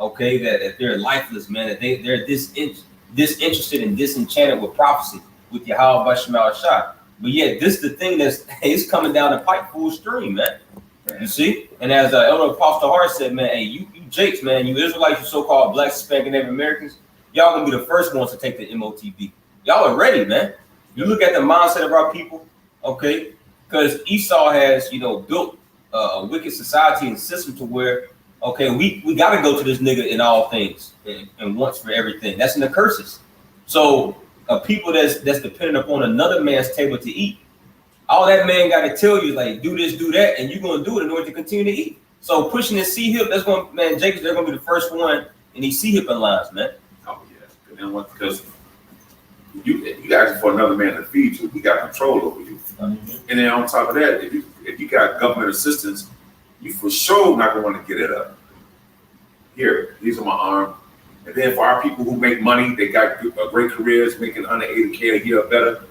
okay, that they're lifeless, man, that they're disinterested and disenchanted with prophecy, with Yahweh Shemal Shah. But yet, this is the thing it's coming down the pipe full stream, man. You see? And as Elder Apostle Hart said, man, hey, you Jakes, man, you Israelites, you so-called Black, Hispanic, and Native Americans, y'all gonna be the first ones to take the MOTB. Y'all are ready, man. You look at the mindset of our people, okay? Because Esau has, built a wicked society and system to where, okay, we got to go to this nigga in all things and once for everything. That's in the curses. So a people that's dependent upon another man's table to eat, all that man got to tell you is like, do this, do that, and you're going to do it in order to continue to eat. So pushing this C-hip, that's going to, man, Jacobs, they're going to be the first one in these C-hip lines, man. Oh, yeah. And then because you ask for another man to feed you, he got control over you. Mm-hmm. And then on top of that, if you got government assistance, you for sure not going to want to get it up. Here, these are my arm. And then for our people who make money, they got great careers, making $180K a year or better.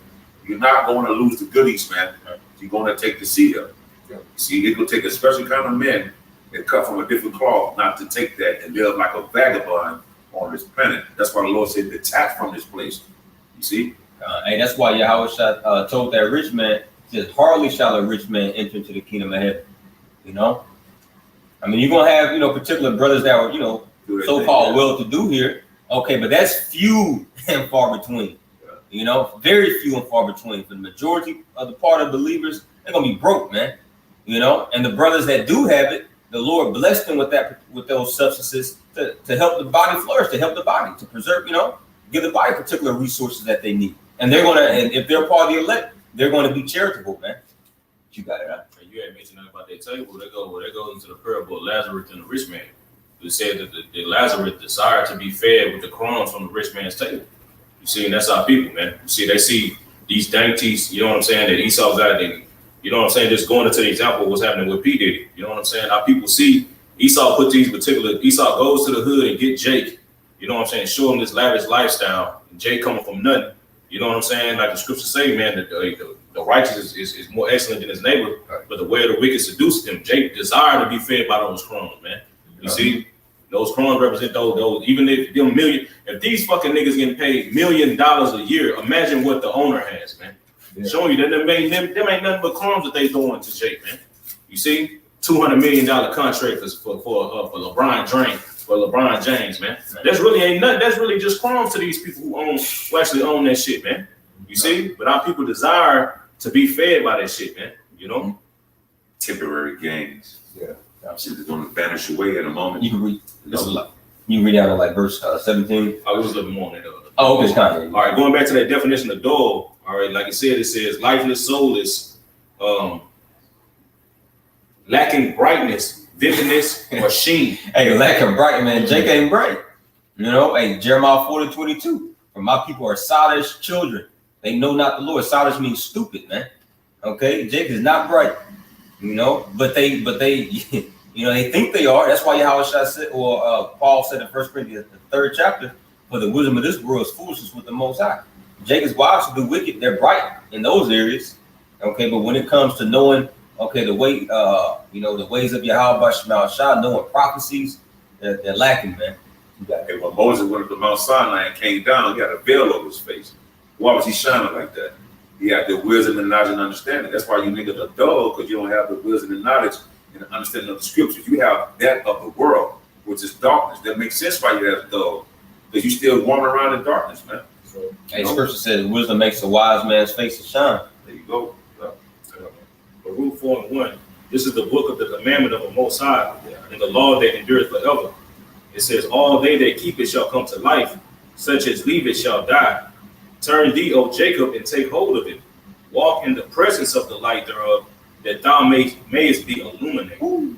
You're not going to lose the goodies, man. You're going to take the seed up. See, it will take a special kind of men that cut from a different cloth not to take that and live like a vagabond on this planet. That's why the Lord said, detach from this place. You see? Hey, that's why Yahweh told that rich man, says, hardly shall a rich man enter into the kingdom of heaven. I mean, you're going to have, particular brothers that were, so-called well-to-do here. Okay, but that's few and far between. Very few and far between. For the majority of the part of believers, they're going to be broke, man. And the brothers that do have it, the Lord blessed them with those substances to help the body flourish, to help the body, to preserve, give the body particular resources that they need. And they're gonna, and if they're part of the elect, they're going to be charitable, man. You got it, huh? You had mentioned about that table. They go into the parable of Lazarus and the rich man. It said that the Lazarus desired to be fed with the crumbs from the rich man's table. You see, and that's our people, man. You see, they see these dainties, you know what I'm saying, that Esau's out there. You know what I'm saying? Just going into the example of what's happening with P. Diddy. You know what I'm saying? Our people see Esau Esau goes to the hood and get Jake. You know what I'm saying? Show him this lavish lifestyle. And Jake coming from nothing. You know what I'm saying? Like the scriptures say, man, that the righteous is more excellent than his neighbor, but the way of the wicked seduced him. Jake desired to be fed by those crumbs, man. You see? Those crumbs represent those, even if these fucking niggas getting paid $1 million a year, imagine what the owner has, man. Yeah. Showing you that them ain't nothing but crumbs that they throwing to Jake, man. You see, $200 million contract for LeBron James, man. That's really ain't nothing. That's really just crumbs to these people who actually own that shit, man. You see, but our people desire to be fed by that shit, man. Temporary gains. Yeah. Shit is going to vanish away in a moment. You can read. You read out of like verse 17. I was looking more on it. Oh, okay, kind of. All right, going back to that definition of dog. All right, like it says lifeless, soulless, lacking brightness, vividnness, or sheen. Hey, lacking bright, man. Jake ain't bright. Hey, Jeremiah 40:22. For my people are childish children. They know not the Lord. Childish means stupid, man. Okay, Jake is not bright. But they they think they are. That's why Yahweh said, or Paul said in 1 Corinthians, the 3rd chapter, for the wisdom of this world is foolishness with the Most High. Jacob's wives who do wicked, they're bright in those areas. Okay, but when it comes to knowing, the way, the ways of Yahweh Shemal Shah, knowing prophecies, they're lacking, man. When Moses went up to Mount Sinai and came down, he had a veil over his face. Why was he shining like that? He had the wisdom and knowledge and understanding. That's why you niggas are dull, because you don't have the wisdom and knowledge and the understanding of the scriptures. You have that of the world, which is darkness. That makes sense why you have dull, because you still roaming around in darkness, man. So, scripture says wisdom makes a wise man's face to shine. There you go. Baruch 4:1. This is the book of the commandment of the Most High, and the law that endureth forever. It says, all they that keep it shall come to life, such as leave it shall die. Turn thee, O Jacob, and take hold of it. Walk in the presence of the light thereof, that thou mayest be illuminated. Ooh.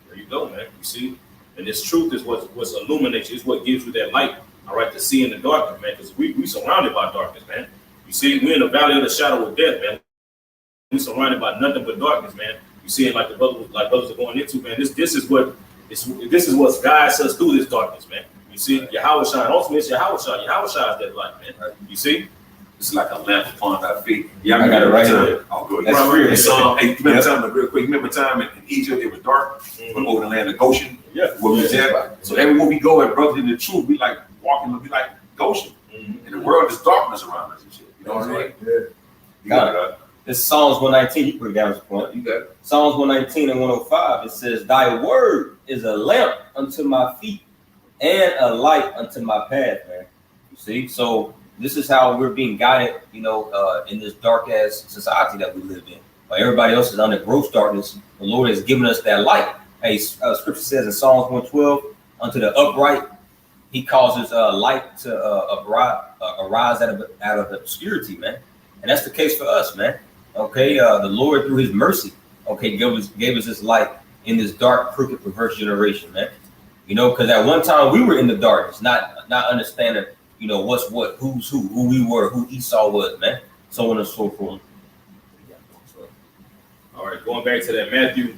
There you go, man. You see? And this truth is what's illuminates you, is what gives you that light, all right, to see in the darkness, man, because we surrounded by darkness, man. You see, we're in the valley of the shadow of death, man. We surrounded by nothing but darkness, man. You see it like brothers are going into, man. This is what guides us through this darkness, man. You see, Yahweh Shai, ultimately it's Yahweh Shai. Yahweh Shai is that light, man. You see? It's like a lamp upon our feet. Yeah, I got it right here. I'll go. That's real. Hey, remember time real quick. Remember time in Egypt it was dark, but over the land of Goshen, Yeah. What we said. So everywhere we go, as brothers in the truth, we like walking, we like Goshen. Mhm. And the world is darkness around us and shit. You know what I mean? Yeah. You got it. This is Psalms 119. You put it down as a point. You got it. Psalms 119 and 105. It says, "Thy word is a lamp unto my feet and a light unto my path." Man, you see. So this is how we're being guided. In this dark ass society that we live in. While everybody else is under gross darkness, the Lord has given us that light. Hey, Scripture says in Psalms 112, "Unto the upright, He causes light to arise out of obscurity." Man, and that's the case for us, man. Okay, the Lord through His mercy, okay, gave us this light in this dark, crooked, perverse generation, man. Because at one time we were in the darkness, not understanding, what's what, who's who we were, who Esau was, man, so on and so forth. All right, going back to that Matthew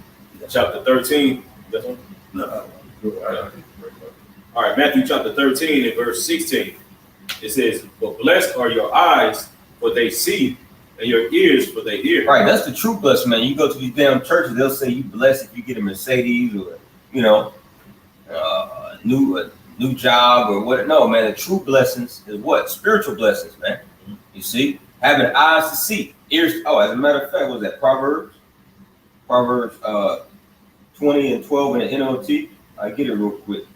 chapter 13. This one? No. All right, Matthew chapter 13 and verse 16. It says, "But blessed are your eyes, for they see, and your ears, for they hear." Right, that's the true blessing, man. You go to these damn churches, they'll say you blessed if you get a Mercedes or a new job or what. No, man, the true blessings is what? Spiritual blessings, man. You see, having eyes to see, ears. Oh, as a matter of fact, what was that Proverbs 20 and 12 in the NLT? I get it real quick.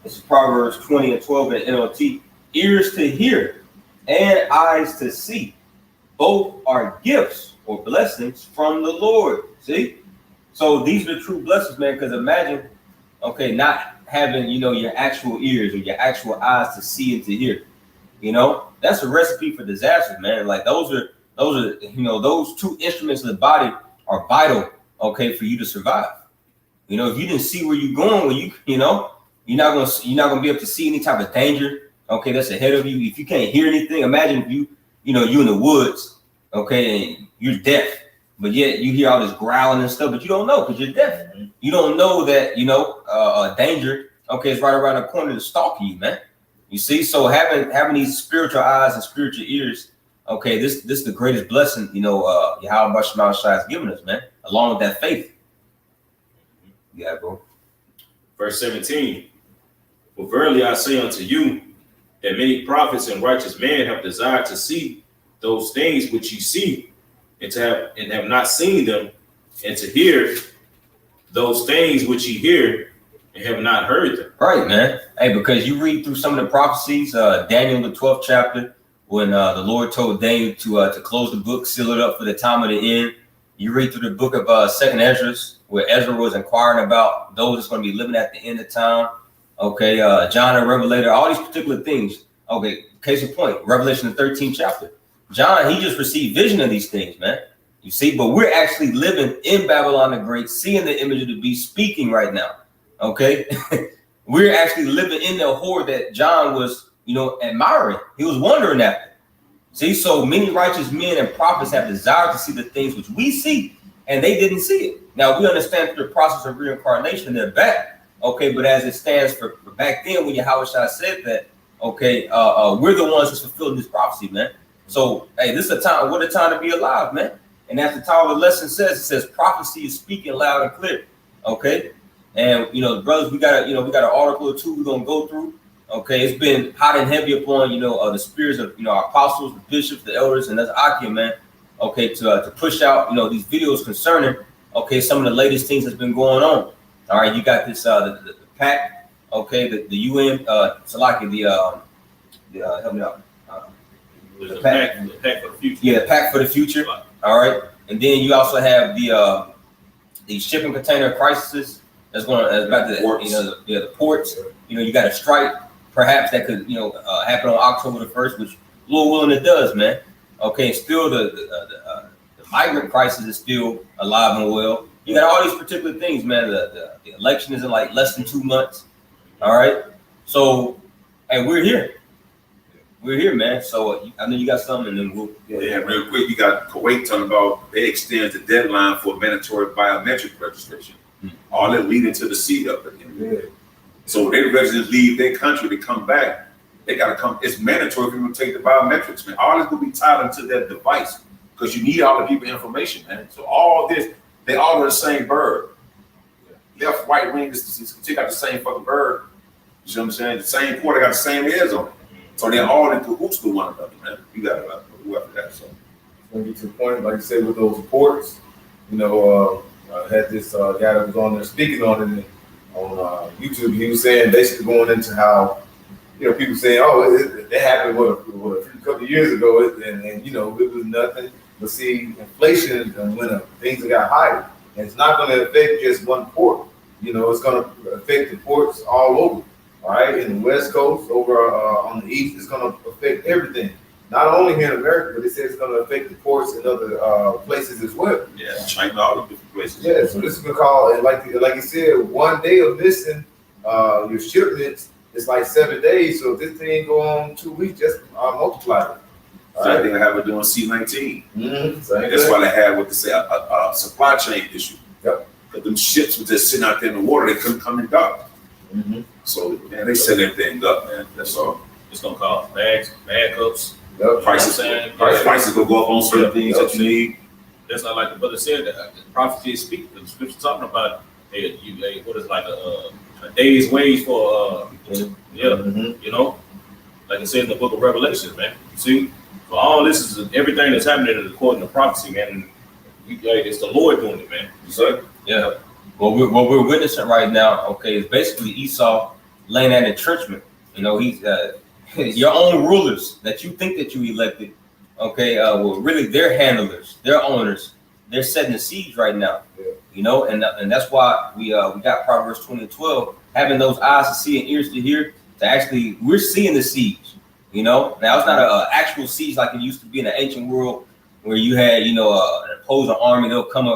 This is Proverbs 20 and 12 in the NLT. "Ears to hear and eyes to see, both are gifts or blessings from the Lord." See? So these are the true blessings, man, because imagine, not having, your actual ears or your actual eyes to see and to hear. That's a recipe for disaster, man. Like those are, those two instruments of the body are vital, for you to survive. If you didn't see where you're going, you're not gonna be able to see any type of danger, that's ahead of you. If you can't hear anything, imagine if you in the woods, and you're deaf, but yet you hear all this growling and stuff, but you don't know because you're deaf. Mm-hmm. You don't know that danger, is right around the corner to stalk you, man. You see, so having these spiritual eyes and spiritual ears, this is the greatest blessing, Yahweh Shema Shai has given us, man, along with that faith. Yeah, bro. Verse 17. "For verily I say unto you, that many prophets and righteous men have desired to see those things which ye see, and have not seen them, and to hear those things which ye hear, and have not heard them." Right, man. Hey, because you read through some of the prophecies, Daniel the 12th chapter, when the Lord told Daniel to close the book, seal it up for the time of the end. You read through the book of 2nd Ezra, where Ezra was inquiring about those that's going to be living at the end of time. John the Revelator, all these particular things. Case in point, Revelation the 13th chapter. John, he just received vision of these things, man. You see, but we're actually living in Babylon the Great, seeing the image of the beast, speaking right now. We're actually living in the horde that John was, admiring. He was wondering after. See, so many righteous men and prophets have desired to see the things which we see, and they didn't see it. Now, we understand through the process of reincarnation, they're back. But as it stands for back then, when Yahweh Shai said that, we're the ones that's fulfilling this prophecy, man. So, hey, this is a time, what a time to be alive, man. And as the title of the lesson says, it says prophecy is speaking loud and clear. And, brothers, we got an article or two we're going to go through. It's been hot and heavy upon, the spirits of, our apostles, the bishops, the elders, and that's Akim, man. To push out, these videos concerning, some of the latest things that's been going on. All right, you got this, the PAC, the UN, Salaki, help me out. The pack for the future. Yeah, the PAC for the future. All right, and then you also have the shipping container crisis that's going to about the the ports. You got a strike perhaps that could happen on October the 1st, which Lord willing it does, man. Still the migrant crisis is still alive and well. You got all these particular things, man. The election is in like less than 2 months. All right, so and we're here. We're here, man. So I know you got something, and then we'll. Yeah, real quick, you got Kuwait talking about they extend the deadline for mandatory biometric registration. All that leading to the seat up again. Yeah. So their residents leave their country to come back. They got to come. It's mandatory for them to take the biometrics, man. All this will be tied into that device because you need all the people information, man. So all this, they all are the same bird. left, right wing, just check out the same fucking bird. You know what I'm saying? The same quarter got the same heads on it. So they're all in cahoots with one another, man. You got to whoever that. So When you get to the point, like you said, with those reports, you know, I had this guy that was on there speaking on it on YouTube. He was saying basically going into how, you know, people saying, oh, that happened a couple of years ago, and you know, it was nothing. But see, inflation went up, things got higher, and it's not going to affect just one port. You know, it's going to affect the ports all over. All right, in the West Coast, over on the East, it's going to affect everything. Not only here in America, but it says it's going to affect the ports in other places as well. yeah, China, all the different places. Yeah, so this is going to call, and like you said, 1 day of missing your shipments is like 7 days. So if this thing go on 2 weeks, just multiply it. Same thing they have with doing C-19. Mm-hmm. That's why they had what they say a supply chain issue. Yep. But them ships were just sitting out there in the water; they couldn't come and dock. Mm-hmm. So man, they set everything up, man. That's all. It's gonna cost bags, bag cups. Yep. Prices, saying? prices will go up on certain things that you need. That's not like the brother said that the prophecy speak. The scripture talking about what is like a day's wage for Mm-hmm. you know, like it said in the book of Revelation, man. See, so all this is everything that's happening according to prophecy, man. And it's the Lord doing it, man. You see? Yeah. What we're witnessing right now, okay, is basically Esau laying at entrenchment. You know, he's your own rulers that you think that you elected, okay, well, really they're handlers, they're owners, they're setting the siege right now. Yeah. You know, and that's why we got Proverbs 20:12, having those eyes to see and ears to hear. To actually, we're seeing the siege. You know, now it's not an actual siege like it used to be in the ancient world, where you had, you know, an opposing army. They'll come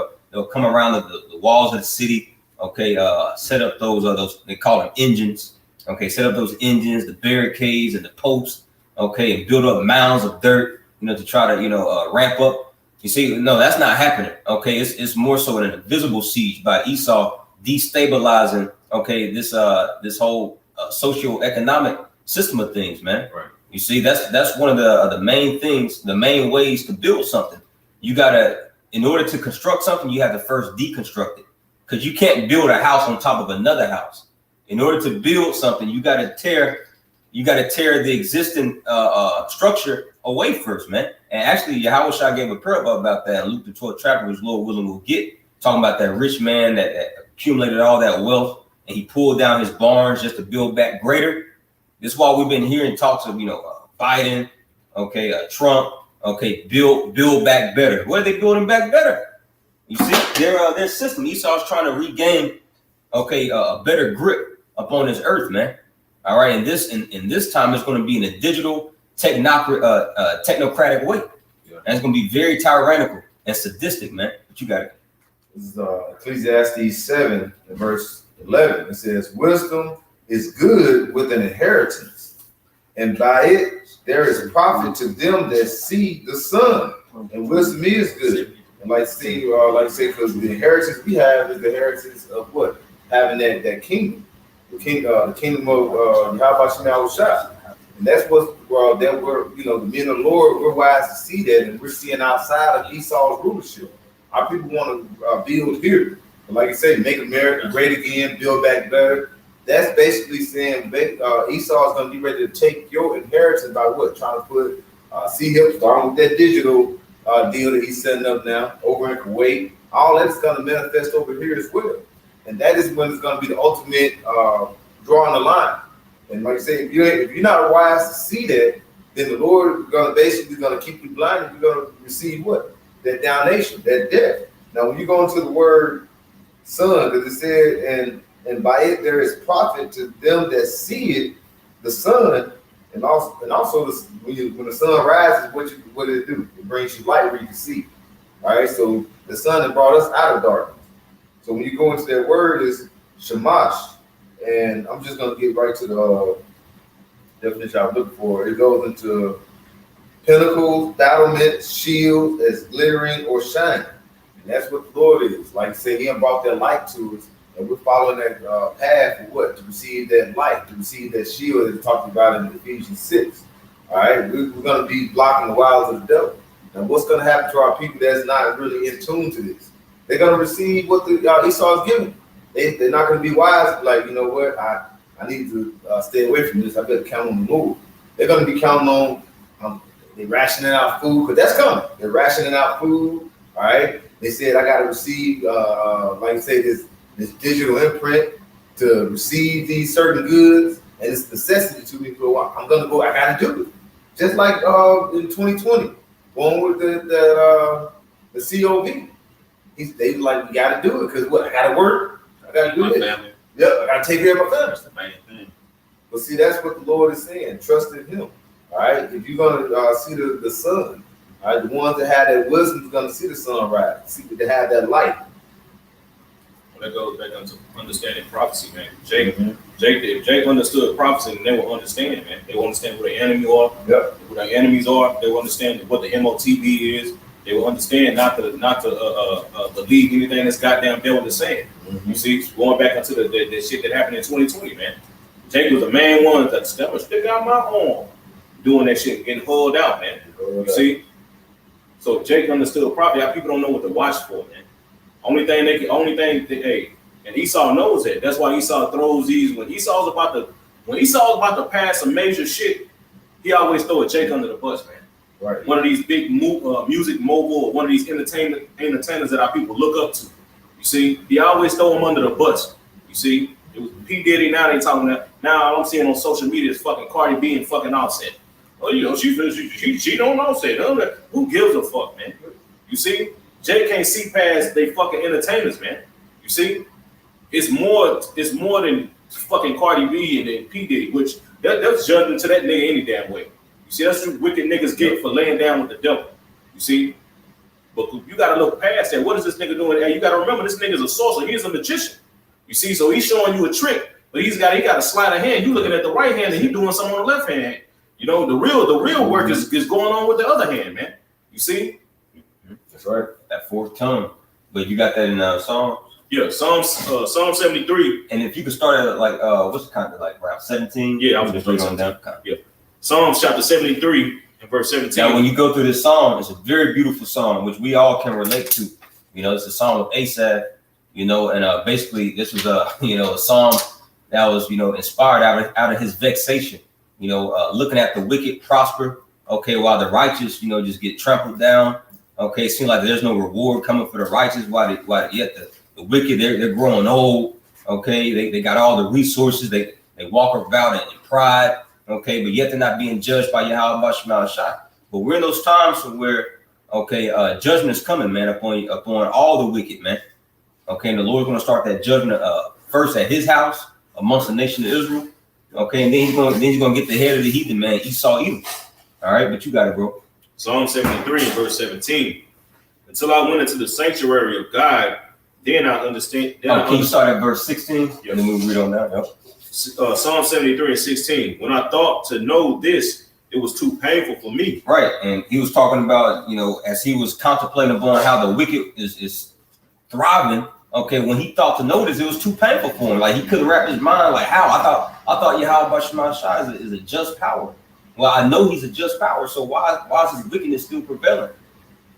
around the walls of the city. Okay, set up those they call them engines. Okay, set up those engines, the barricades and the posts. Okay, and build up mounds of dirt. You know, to try to ramp up. You see, no, that's not happening. Okay, it's more so an invisible siege by Esau destabilizing. Okay, this whole socio-economic system of things, man. Right. You see, that's one of the main things, the main ways to build something. You gotta, in order to construct something, you have to first deconstruct it, because you can't build a house on top of another house. In order to build something, you gotta tear the existing structure away first, man. And actually, Yahweh gave a parable about that in Luke the 12th chapter, which Lord willing will get, talking about that rich man that accumulated all that wealth, and he pulled down his barns just to build back greater. This is why we've been hearing talks of, Biden, okay, Trump, okay, build back better. What are they building back better? You see, their system. Esau's trying to regain, okay, a better grip upon this earth, man. All right, and this time it's going to be in a digital technocratic way, and it's going to be very tyrannical and sadistic, man. But you got it. This is Ecclesiastes 7, verse 11. It says, "Wisdom is good with an inheritance, and by it there is profit to them that see the sun." And wisdom is good. And like say, because the inheritance we have is the inheritance of what? Having that kingdom, the kingdom of Yahweh Shema Shah. And that's what that we're, the men of the Lord, we're wise to see that, and we're seeing outside of Esau's rulership. Our people want to build here. And like I said, make America great again, build back better. That's basically saying Esau is going to be ready to take your inheritance by what? Trying to put him starting with that digital deal that he's setting up now over in Kuwait. All that's going to manifest over here as well. And that is when it's going to be the ultimate drawing the line. And like I say, if you're not wise to see that, then the Lord is going to keep you blind, and you're going to receive what? That damnation, that death. Now, when you go into the word sun, because it said, and by it there is profit to them that see it, the sun, and also when the sun rises, what did it do? It brings you light where you can see. All right, so the sun has brought us out of darkness. So when you go into that word is shamash, and I'm just gonna get right to the definition I'm looking for. It goes into pinnacles, battlements, shields as glittering or shining. And that's what the Lord is. Like I said, he brought that light to us, and we're following that path for what? To receive that light, to receive that shield that it talked about in Ephesians 6. All right, we're going to be blocking the wiles of the devil. Now, what's going to happen to our people that's not really in tune to this? They're going to receive what Esau is giving. they're not going to be wise. Like, you know what? I need to stay away from this. I better count on the Lord. They're going to be counting on they rationing out food, because that's coming. They're rationing out food. All right. They said I got to receive, like you say, this digital imprint to receive these certain goods, and it's necessity to me. So I'm going to go. I got to do it. Just like in 2020, going with the COV. They like, we got to do it because what? I got to work. I got to do it. Family. Yep, I got to take care of my family. That's the main thing. But see, that's what the Lord is saying. Trust in Him. All right. If you're gonna see the sun, all right, the ones that have that wisdom is gonna see the sunrise. See, they have that light. That goes back into understanding prophecy, man. If Jake understood prophecy, then they will understand, man. They will understand who their enemy are. Yep. Who their enemies are. They will understand what the MOTB is. They will understand not to believe anything that's goddamn devil is saying. You see, going back into the shit that happened in 2020, man. Jake was the main one that stick out my arm, doing that shit, getting pulled out, man. You see? So Jake understood prophecy. How people don't know what to watch for, man. Only thing, hey, and Esau knows that. That's why Esau throws these. When Esau's about to pass some major shit, he always throw a Jake under the bus, man. Right. One of these big music mogul, or one of these entertainers that our people look up to. You see, he always throw them under the bus. You see, it was P. Diddy. Now they talking that. Now all I'm seeing on social media is fucking Cardi B and fucking Offset. Oh, you know, she don't Offset. Who gives a fuck, man? You see, Jay can't see past they fucking entertainers, man. You see, it's more than fucking Cardi B and then P. Diddy, which that's judgment to that nigga any damn way. You see, that's what wicked niggas get for laying down with the devil. You see, but you gotta look past that. What is this nigga doing? Hey, you gotta remember, this nigga's a sorcerer. He's a magician. You see, so he's showing you a trick, but he got a sleight of hand. You looking at the right hand, and he doing something on the left hand. You know, the real work is going on with the other hand, man. You see? That's right. That fourth tongue. But you got that in Psalms? Yeah, Psalm 73. And if you could start at like what's the kind of like around 17? Yeah, I was just just on down. Yeah. Psalms chapter 73 and verse 17. Now, when you go through this psalm, it's a very beautiful psalm, which we all can relate to. You know, it's a psalm of Asaph. You know, and basically this was a psalm that was inspired out of his vexation. You know, looking at the wicked prosper. Okay, while the righteous just get trampled down. Okay, it seems like there's no reward coming for the righteous. While yet the wicked they're growing old. Okay, they got all the resources. They walk about in pride. Okay, but yet they're not being judged by Yahweh Shema Shai. But we're in those times where judgment is coming, man, upon all the wicked, man. Okay, and the Lord's going to start that judgment first at His house amongst the nation of Israel. Okay, and then he's going to get the head of the heathen, man, Esau Edom. All right, but you got it, bro. Psalm 73 and verse 17. Until I went into the sanctuary of God, then I understand. Can you start at verse 16? Yes. And then we'll read on that. Yep. Psalm 73 and 16. When I thought to know this, it was too painful for me. Right, and he was talking about, as he was contemplating upon how the wicked is thriving. Okay, when he thought to know this, it was too painful for him. Like he couldn't wrap his mind. Like how I thought Yahweh Shema Shai is a just power. Well, I know He's a just power. So why is His wickedness still prevalent?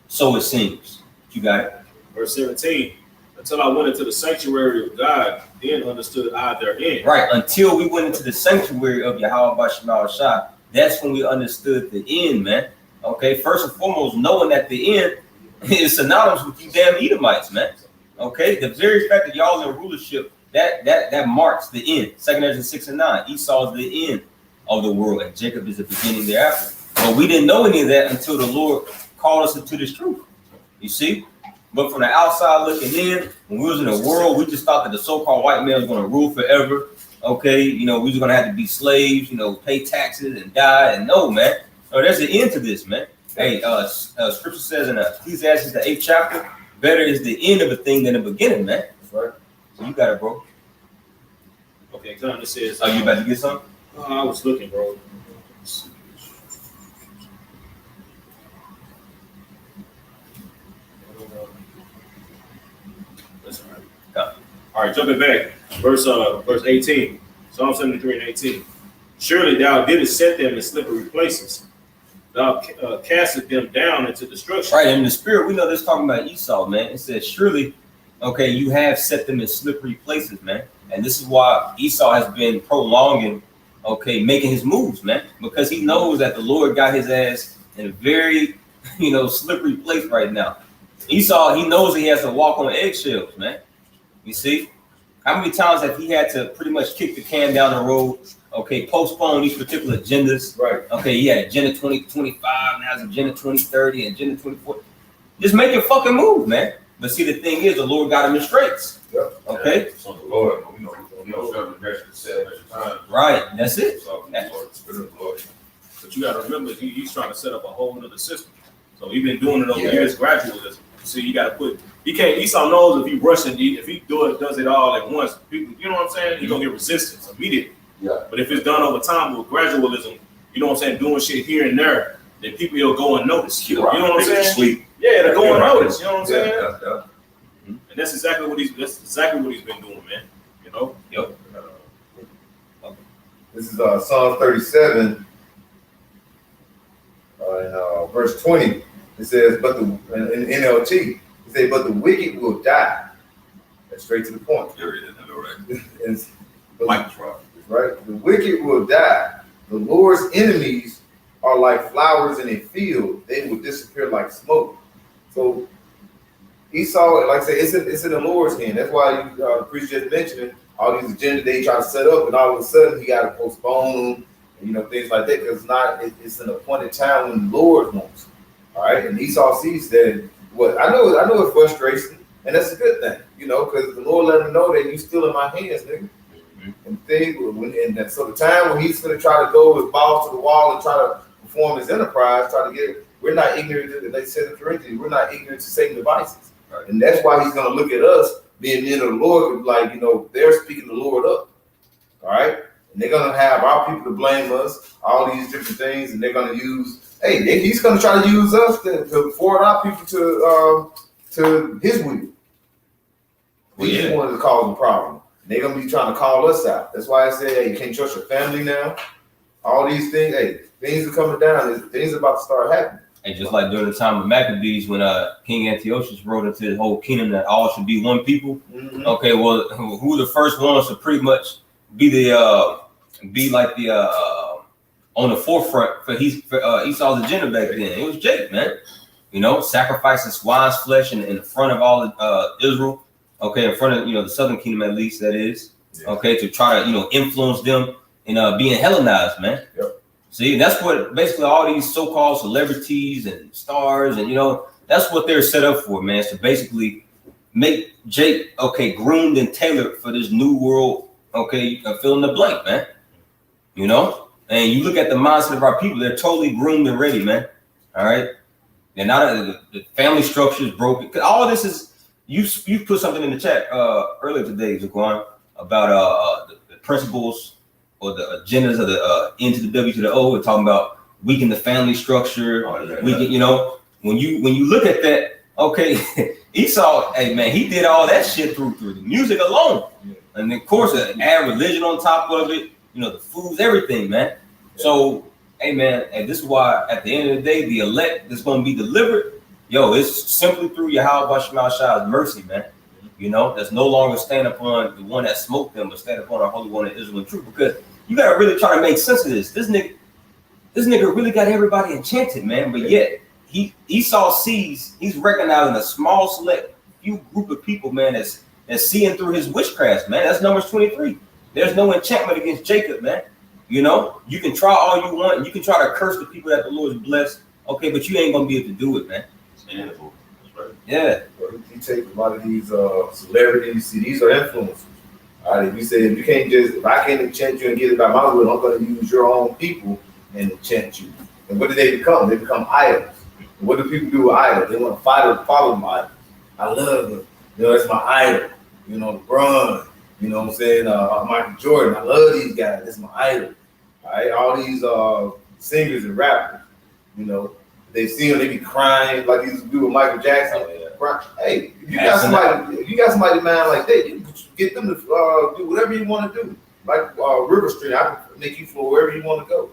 So it seems. You got it. Verse 17. Until I went into the sanctuary of God, then understood I therein. Right. Until we went into the sanctuary of Yahweh Shema Shai, that's when we understood the end, man. Okay. First and foremost, knowing that the end is synonymous with you damn Edomites, man. Okay. The very fact that y'all in rulership, that marks the end. 2 Ezra 6 and 9. Esau is the end of the world, and Jacob is the beginning thereafter. But we didn't know any of that until the Lord called us into this truth. You see? But from the outside looking in, when we was in the world, we just thought that the so-called white man was going to rule forever. Okay, we was going to have to be slaves, pay taxes and die. And no, man. No, there's an end to this, man. Hey, scripture says in Ecclesiastes, the 8th chapter, better is the end of a thing than the beginning, man. That's right. So you got it, bro. Okay, John, it says. Are you about to get something? I was looking, bro. That's all right. Yeah. All right, jumping back. Verse 18. Psalm 73 and 18. Surely thou didst set them in slippery places. Thou castest them down into destruction. Right, in the spirit, we know this talking about Esau, man. It says, surely okay, you have set them in slippery places, man. And this is why Esau has been prolonging, okay, making his moves, man, because he knows that the Lord got his ass in a very, slippery place right now. Esau, he knows he has to walk on eggshells, man. You see? How many times have he had to pretty much kick the can down the road, okay, postpone these particular agendas? Right. Okay, he had Agenda 2025, now it's Agenda 2030, Agenda 24. Just make your fucking move, man. But see, the thing is, the Lord got him in straits. Yep. Okay? So the Lord, we know government direction set at the time. Right, that's it. So the Lord, the Spirit of the Lord. But you got to remember, he's trying to set up a whole other system. So he's been doing it over years, gradualism. So you got to put. He can't. Esau knows if he rushes, if he does it all at once, people, you know what I'm saying? He's gonna get resistance immediately. Yeah. But if it's done over time with gradualism, you know what I'm saying, doing shit here and there, then people will go and notice. You know what I'm saying? Sleep. Yeah, they'll go and notice. You know what I'm saying? Yeah. And that's exactly what he's been doing, man. You know. Yep. This is Psalm 37, in verse 20. It says, "But the in NLT, it says, but the wicked will die." That's straight to the point. There it is. I know, right? It's- Mike drop. Right? The wicked will die. The Lord's enemies are like flowers in a field; they will disappear like smoke. So Esau, like I said, it's in the Lord's hand. That's why the priest just mentioned all these agendas they try to set up, and all of a sudden he got to postpone them, things like that, because it's an appointed time when the Lord wants. All right, and Esau sees that. What I know it frustrates him, and that's a good thing, because the Lord let him know that you still in my hands, nigga. And so the time when he's going to try to go with balls to the wall and try to perform his enterprise, we're not ignorant, like said in Corinthians, we're not ignorant to Satan's devices. Right. And that's why he's going to look at us being in the Lord, like, they're speaking the Lord up. All right. And they're going to have our people to blame us, all these different things. And they're going to use, he's going to try to use us to forward our people to his will. He wanted to cause a problem. They're going to be trying to call us out. That's why I say, you can't trust your family now. All these things, things are coming down. Things are about to start happening. And just like during the time of Maccabees, when King Antiochus wrote into the whole kingdom that all should be one people. Mm-hmm. Okay, well, who were the first ones to pretty much be on the forefront for Esau's agenda back then? It was Jake, man. Sacrificing swine's flesh in front of all Israel. Okay, in front of the southern kingdom, at least that is. Yeah. Okay, to try to influence them in being Hellenized, man. Yep. See, and that's what basically all these so-called celebrities and stars and that's what they're set up for, man. Is to basically make Jake groomed and tailored for this new world. Okay, fill in the blank, man. And you look at the mindset of our people; they're totally groomed and ready, man. All right, they're not the family structure is broken. All of this is. You put something in the chat earlier today, Zaquan, about the principles or the agendas of the N to the W to the O. We're talking about weaken the family structure. When you look at that, Esau, he did all that shit through the music alone, and of course add religion on top of it. The foods, everything, man. So, man, and this is why at the end of the day, the elect that's going to be delivered. It's simply through Yahweh Shemashah's mercy, man. That's no longer stand upon the one that smoked them, but stand upon our Holy One in Israel and truth. Because you gotta really try to make sense of this. This nigga really got everybody enchanted, man. But yet Esau sees he's recognizing a small select few group of people, man, that's seeing through his witchcraft, man. That's Numbers 23. There's no enchantment against Jacob, man. You can try all you want, and you can try to curse the people that the Lord has blessed. Okay, but you ain't gonna be able to do it, man. That's right. Yeah. He take a lot of these celebrities. See, these are influencers. All right, if I can't enchant you and get it by my will, I'm going to use your own people and enchant you. And what do they become? They become idols. And what do people do with idols? They want to follow them idols. I love them. That's my idol. LeBron. What I'm saying? Michael Jordan. I love these guys. That's my idol. All right, all these singers and rappers. They see them, they be crying like they used to do with Michael Jackson. Hey, if you got somebody mind like that, you can get them to do whatever you want to do. Like River Street, I can make you flow wherever you want to go.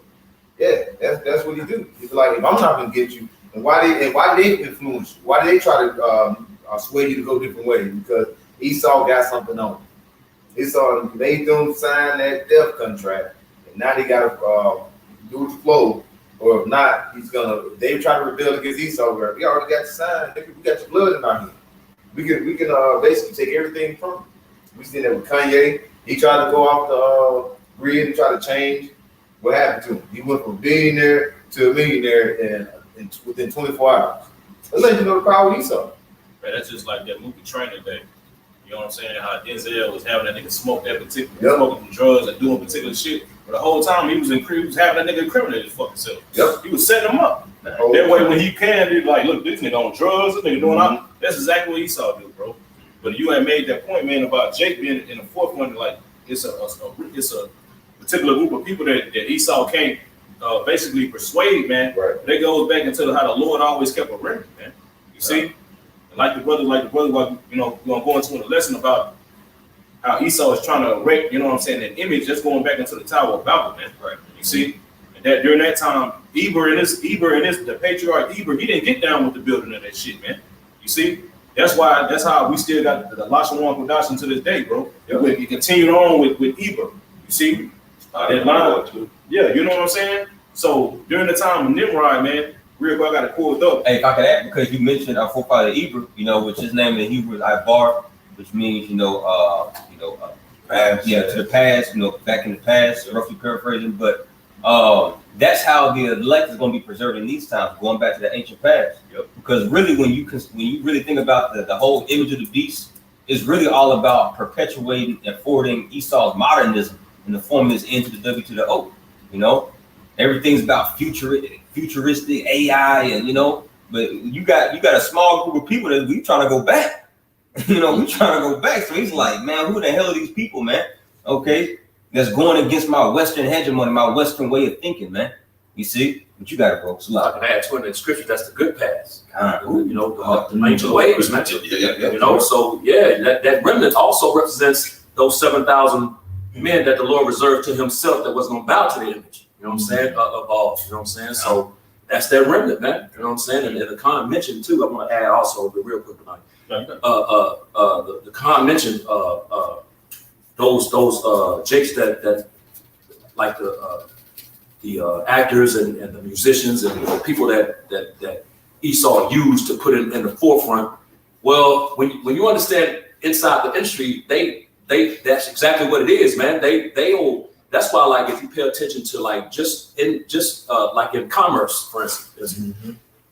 Yeah, that's what he do. He's like, if I'm not gonna get you, and why do they influence you? Why do they try to sway you to go different ways? Because Esau got something on him. Esau made them sign that death contract, and now they got to do the flow, or if not, they try to rebel against Esau. Where we already got the sign, we got your blood in our hand. We can basically take everything from him. We seen that with Kanye. He tried to go off the grid and try to change. What happened to him? He went from billionaire to a millionaire within 24 hours. Let's let you know the power of Esau. Man, that's just like that movie Training Day. You know what I'm saying? How Denzel was having that nigga smoke that particular, smoking drugs and doing particular shit. But the whole time he was having that nigga incriminate his fucking self. Yep. He was setting him up. That way when he can, he's like, look, this nigga on drugs, this nigga doing all. That's exactly what Esau do, bro. But you had made that point, man, about Jake being in the forefront. Like it's a particular group of people that Esau can't basically persuade, man. Right. That goes back into how the Lord always kept a remnant, man. You see? Like the brother, you know, we're gonna go into a lesson about how Esau is trying to erect, you know what I'm saying, that image that's going back into the Tower of Babel, man. Right. You see? And that during that time, the patriarch Eber, he didn't get down with the building of that shit, man. You see? That's how we still got the Lashawan production to this day, bro. It continued on with Eber. You see? That line, yeah, you know what I'm saying? So during the time of Nimrod, man, real quick, I got it pulled up. Hey, if I could add, because you mentioned our forefather Eber, you know, which his name in Hebrew is Ibar, which means, past, to the past, back in the past, roughly paraphrasing. But that's how the elect is going to be preserved in these times, going back to the ancient past. Yep. Because really, when you really think about the whole image of the beast, it's really all about perpetuating and forwarding Esau's modernism in the form of this N to the W to the O. You know, everything's about futuristic AI, and but you got a small group of people that we trying to go back. We trying to go back. So he's like, man, who the hell are these people, man? Okay, that's going against my Western hegemony, my Western way of thinking, man. You see, but you got it, bro. I can add to it in the scripture. That's the good path. The Right. ancient ways, man. So that remnant also represents those 7,000 men that the Lord reserved to Himself that was going to bow to the image. You know what I'm saying? Of all. You know what I'm saying? So that's that remnant, man. You know what I'm saying? And the Khan mentioned too. I want to add also, but real quick tonight. The Khan mentioned those jakes that like the actors and the musicians and the people that Esau used to put in the forefront. Well, when you understand inside the industry, that's exactly what it is, man. They'll. That's why, like, if you pay attention to like like in commerce, for instance,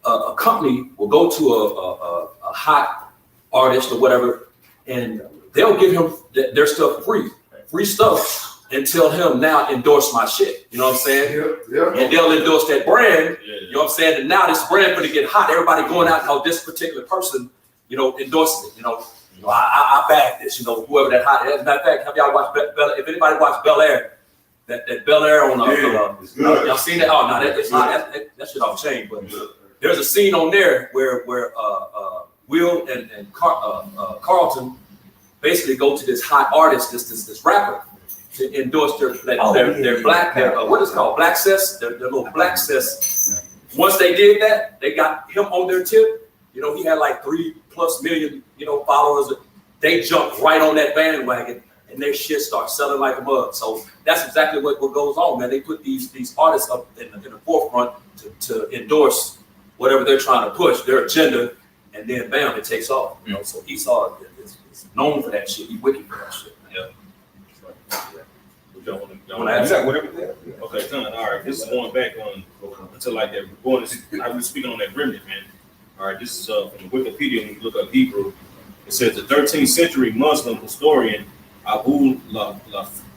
a company will go to a hot artist or whatever, and they'll give him their stuff free stuff, and tell him, now endorse my shit. You know what I'm saying? Yeah. And they'll endorse that brand. Yeah. You know what I'm saying? And now this brand gonna get hot. Everybody going out, how this particular person, endorses it. I back this. Whoever that hot. As a matter of fact, have y'all watched Bel Air? If anybody watched Bel Air, that Bel Air on y'all seen that? Oh no, it's not. That shit off chain. But there's a scene on there where Will and Carlton basically go to this hot artist, this rapper, to endorse their black, what is it called? Black Cess, their little Black Cess. Once they did that, they got him on their tip. He had like 3+ million, followers. They jumped right on that bandwagon, and their shit starts selling like a mug. So that's exactly what goes on, man. They put these artists up in the forefront to endorse whatever they're trying to push, their agenda, and then bam, it takes off. So Esau is known for that shit. He wicked for that shit. Yeah. Okay, done. All right, this is going back on until like that. I was speaking on that remnant, man. All right, this is from Wikipedia. When you look up Hebrew, it says the 13th century Muslim historian Abu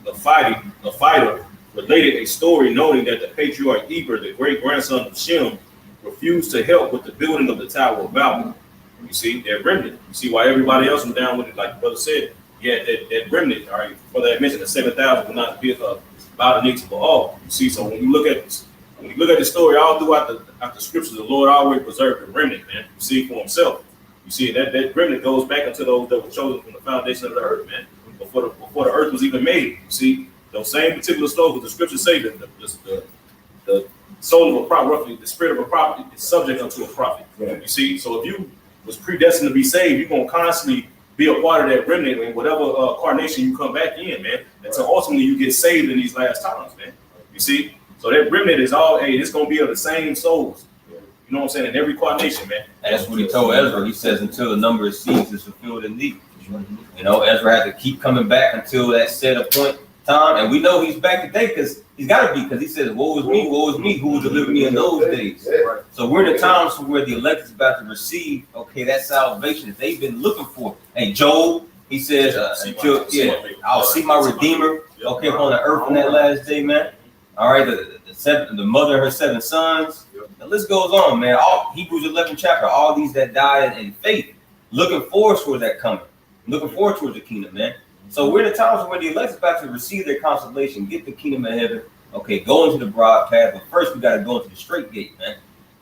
Lafayda related a story noting that the patriarch Eber, the great grandson of Shem, refused to help with the building of the Tower of Babel. You see, that remnant. You see why everybody else was down with it, like the brother said. Yeah, that remnant. All right, brother had mentioned the 7,000 will not be bow the knee to Baal. You see, so when you look at the story all throughout the scriptures, the Lord always preserved the remnant, man. You see for Himself. You see that remnant goes back into those that were chosen from the foundation of the earth, man. Before the earth was even made. You see, those same particular stories, the scriptures say that the soul of a prophet, roughly the spirit of a prophet, is subject unto a prophet. Yeah. You see, so if you was predestined to be saved, you're gonna constantly be a part of that remnant in whatever carnation you come back in, man. Until ultimately you get saved in these last times, man. You see? So that remnant is all, hey, it's gonna be of the same souls. You know what I'm saying? In every carnation, man. And that's what he told Ezra. He says, until the number of seeds is fulfilled in thee. You know, Ezra had to keep coming back until that set appoint time. And we know he's back today because he's got to be, because he says, woe is me, who will deliver me in those days. Yeah. So we're in the times where the elect is about to receive, okay, that salvation that they've been looking for. And Job, he says, I'll see my Redeemer, okay, upon the earth in that last day, man. All right, the mother and her 7 sons. The list goes on, man. All Hebrews 11 chapter, all these that died in faith, looking forward towards that coming, looking forward towards the kingdom, man. So we're in the times where the elect is about to receive their consolation, get the kingdom of heaven, okay, go into the broad path, but first we got to go into the straight gate, man.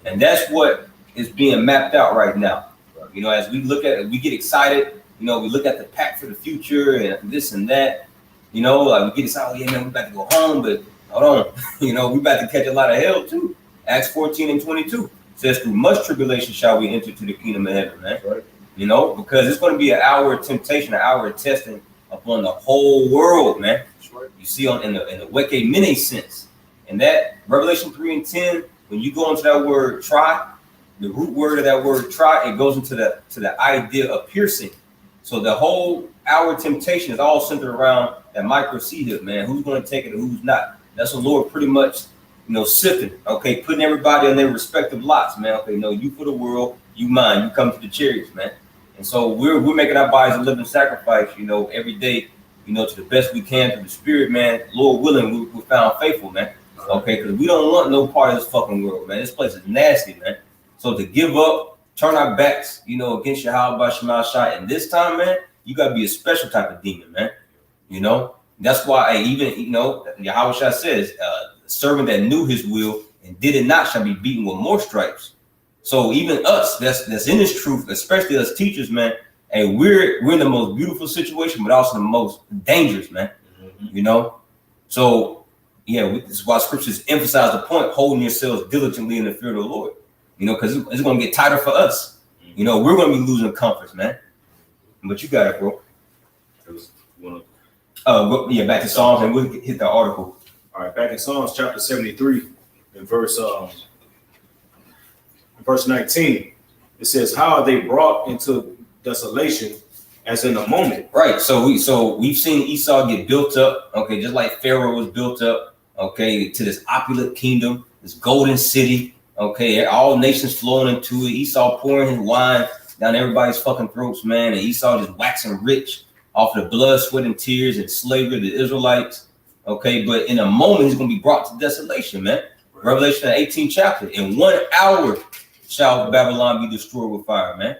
And that's what is being mapped out right now. You know, as we look at it, we get excited, you know, we look at the pact for the future and this and that, you know, like we get excited, oh, yeah, man, we about to go home, but hold on, you know, we about to catch a lot of hell too. Acts 14:22 says, through much tribulation shall we enter to the kingdom of heaven, man. Right. You know, because it's going to be an hour of temptation, an hour of testing upon the whole world, man. Right. You see in the Weke Mene sense. And that Revelation 3:10, when you go into that word try, the root word of that word try, it goes into the idea of piercing. So the whole hour of temptation is all centered around that micro C hip, man. Who's going to take it and who's not? That's the Lord pretty much, you know, sifting, okay, putting everybody on their respective lots, man. Okay, no, you for the world, you mine, you come to the chariots, man. And so we're making our bodies a living sacrifice, you know, every day, you know, to the best we can through the spirit, man. Lord willing, we're found faithful, man. Okay, because we don't want no part of this fucking world, man. This place is nasty, man. So to give up, turn our backs, you know, against Yahweh Shemal Shai, and this time, man, you got to be a special type of demon, man. You know, that's why even, you know, Yahweh Shai says, the servant that knew his will and did it not shall be beaten with more stripes. So even us, that's in this truth, especially us teachers, man, and we're in the most beautiful situation, but also the most dangerous, man. Mm-hmm. You know, so yeah, this is why scriptures emphasize the point: holding yourselves diligently in the fear of the Lord. You know, because it's going to get tighter for us. You know, we're going to be losing comforts, man. But you got it, bro. Yeah, back to Psalms, and we'll hit the article. All right, back in Psalms chapter 73, in verse 19, it says, "How are they brought into desolation, as in a moment?" Right. So we've seen Esau get built up, okay, just like Pharaoh was built up, okay, to this opulent kingdom, this golden city, okay, all nations flowing into it. Esau pouring his wine down everybody's fucking throats, man, and Esau just waxing rich off the blood, sweat, and tears and slavery of the Israelites. Okay, but in a moment, he's going to be brought to desolation, man. Revelation 18 chapter. In 1 hour shall Babylon be destroyed with fire, man.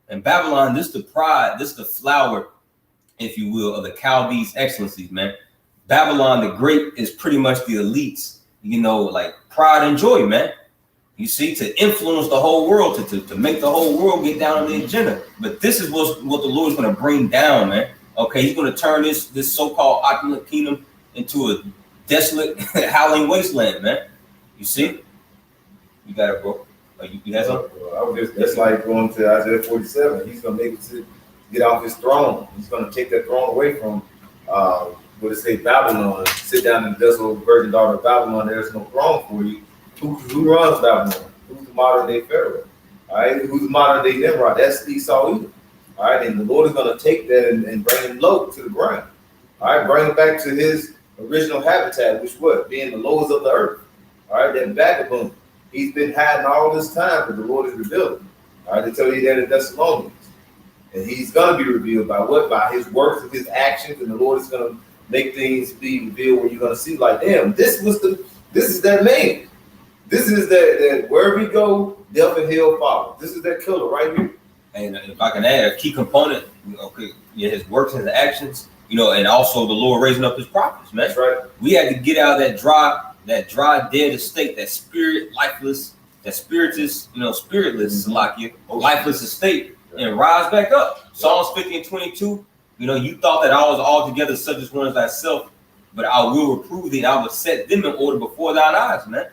And Babylon, this is the pride, this is the flower, if you will, of the Chaldees' excellencies, man. Babylon the Great is pretty much the elites, you know, like pride and joy, man. You see, to influence the whole world, to make the whole world get down on the agenda. But this is what the Lord is going to bring down, man. Okay, he's going to turn this so-called opulent kingdom into a desolate, howling wasteland, man. You see? You got it, bro. You had something? That's like going to Isaiah 47. He's going to make it to get off his throne. He's going to take that throne away from, what it say, Babylon. Sit down in the desolate virgin daughter of Babylon. There's no throne for you. Who runs Babylon? Who's the modern day Pharaoh? All right, who's the modern day Nimrod? That's Esau either. All right, and the Lord is going to take that and bring him low to the ground. All right, bring him back to his original habitat, which what? Being the lowest of the earth. All right, that vagabond. He's been hiding all this time, but the Lord is revealed him. All right, to tell you that in Thessalonians. And he's going to be revealed by what? By his works and his actions, and the Lord is going to make things be revealed where you're going to see, like, damn, this is that man. This is that wherever we go, death and hell follow. This is that killer right here. And if I can add a key component, okay, yeah, his works and his actions, you know, and also the Lord raising up his prophets, man. That's right. We had to get out of that dry, dead estate, that spirit, lifeless, that spiritless, Salakia, lifeless estate, and rise back up. Psalms 50 and 22, you know, you thought that I was altogether such as one as thyself, but I will reprove thee, and I will set them in order before thine eyes, man.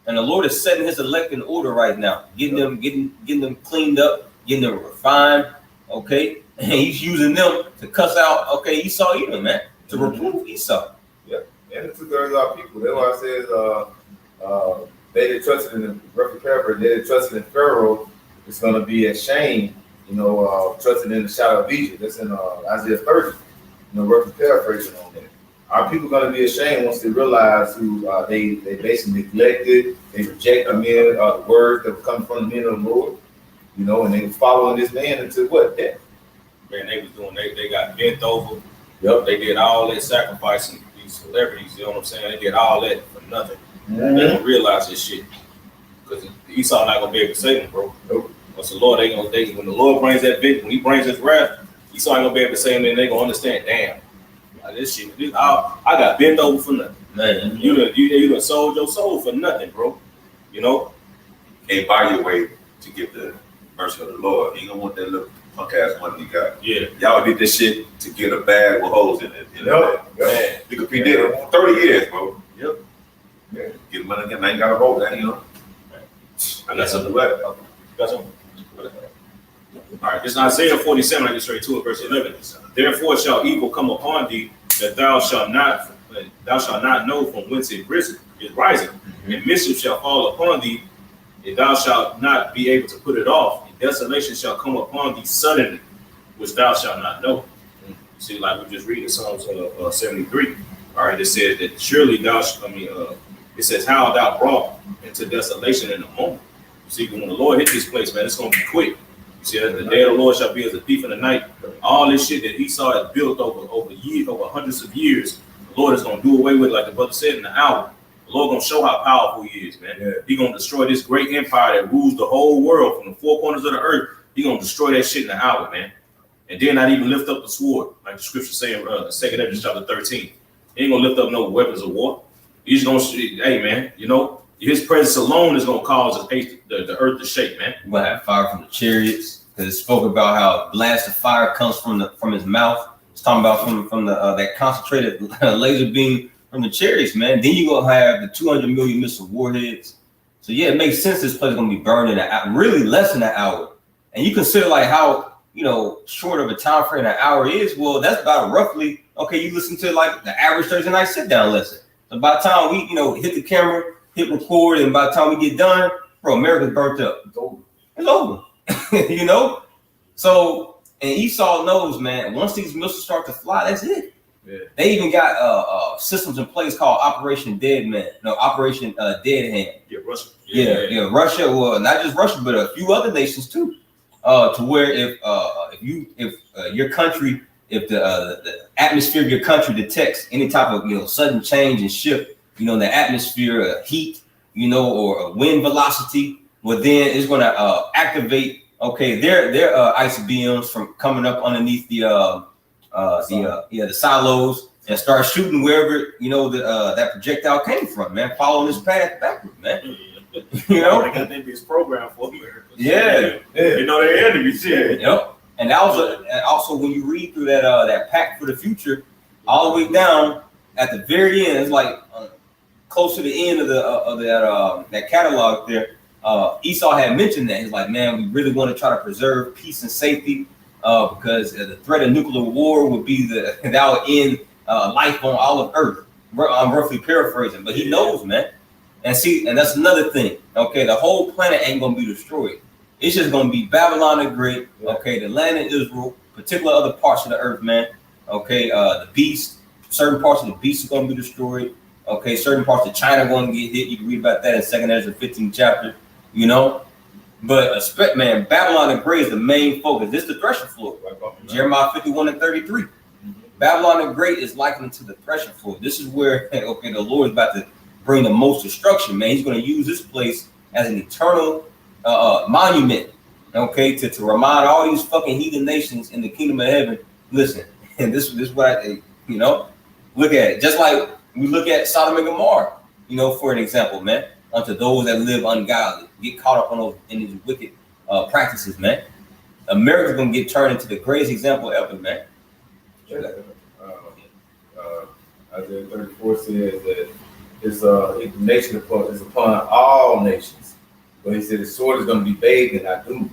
And the Lord is setting his elect in order right now, getting them cleaned up, getting them refined, okay, and he's using them to cuss out, okay, Esau Edom, man, to reprove Esau. And the 2/3 of our people. That's why it says, they that trusted in the roughly paraphrase, they that trusted in Pharaoh is going to be ashamed, trusting in the shadow of Egypt. That's in Isaiah 30, roughly paraphrasing on that. Our people going to be ashamed once they realize who they basically neglected, they rejected the words that were coming from the men of the Lord, and they were following this man into what? Death. Man, they was doing, they got bent over. Yep. They did all that sacrificing these celebrities, you know what I'm saying? They did all that for nothing. They don't realize this shit. Because Esau not gonna be able to save them, bro. Nope. Once the Lord, when the Lord brings that victory, when he brings his wrath, Esau ain't gonna be able to save them, and they gonna understand, damn, like this shit, I got bent over for nothing. Man, You done sold your soul for nothing, bro. Can't buy your way to get the mercy of the Lord. You don't want that little punk ass money you got. Yeah. Y'all did this shit to get a bag with holes in it. Yep. Man, you could be dead for 30 years, bro. Yep. Yeah. Get money again, now you got a hold that, I got something left. Got something? All right, this is Isaiah 47, I get straight to it, verse 11. Therefore shall evil come upon thee, that thou shalt not know from whence it is rising, and mischief shall fall upon thee, and thou shalt not be able to put it off, and desolation shall come upon thee suddenly, which thou shalt not know. You see, like we just read in Psalms 73. All right, it says that surely it says how thou brought into desolation in a moment. You see, when the Lord hit this place, man, it's gonna be quick. You see, the day of the Lord shall be as a thief in the night. All this shit that Esau has built over years, over hundreds of years, the Lord is gonna do away with, like the brother said, in the hour. The Lord gonna show how powerful he is, man. Yeah. He gonna destroy this great empire that rules the whole world from the four corners of the earth. He gonna destroy that shit in the hour, man. And then not even lift up the sword, like the scripture saying in 2 Ezra chapter 13. He ain't gonna lift up no weapons of war. He's gonna, hey man, his presence alone is gonna cause the earth to shake, man. we're gonna have fire from the chariots, because it spoke about how a blast of fire comes from his mouth. It's talking about from the that concentrated laser beam from the chariots, man. Then you gonna have the 200 million missile warheads. So yeah, it makes sense this place is gonna be burned in really less than an hour. And you consider like how short of a time frame an hour is. Well, that's about roughly you listen to like the average Thursday night sit down lesson. So by the time we hit the camera, hit record, and by the time we get done, bro, America's burnt up. It's over. So, and Esau knows, man, once these missiles start to fly, that's it. Yeah. They even got systems in place called Operation Dead Hand. Yeah, Russia. Yeah. Russia, well, not just Russia, but a few other nations too. To where if your country, if the atmosphere of your country detects any type of sudden change and shift, in the atmosphere, heat, or wind velocity, well then it's going to activate their ICBMs from coming up underneath the silos and start shooting wherever that projectile came from, man. Following this path backward, man. They got this program for America. Yeah. They're enemies. Yeah. Yep. And that was also when you read through that pact for the future, all the way down at the very end, it's like close to the end of that catalog there. Esau had mentioned that he's like, man, we really want to try to preserve peace and safety because the threat of nuclear war would be that would end life on all of Earth. I'm roughly paraphrasing, but he knows, man. And that's another thing. The whole planet ain't gonna be destroyed. It's just gonna be Babylon the Great. The land of Israel, particular other parts of the earth, man. The beast, certain parts of the beast are gonna be destroyed. Certain parts of China are gonna get hit. You can read about that in 2 Ezra 15 chapter. But man, Babylon the Great is the main focus. This is the threshing floor. Jeremiah 51 and 33. Babylon the Great is likened to the threshing floor. This is where the Lord is about to bring the most destruction, man. He's going to use this place as an eternal monument, to remind all these fucking heathen nations in the kingdom of heaven, listen, and this is what I look at it. Just like we look at Sodom and Gomorrah, for an example, man, unto those that live ungodly, get caught up in these wicked practices, man. America's going to get turned into the greatest example ever, man. Isaiah 34 says that his nation is upon all nations. But he said his sword is going to be bathed in Adum.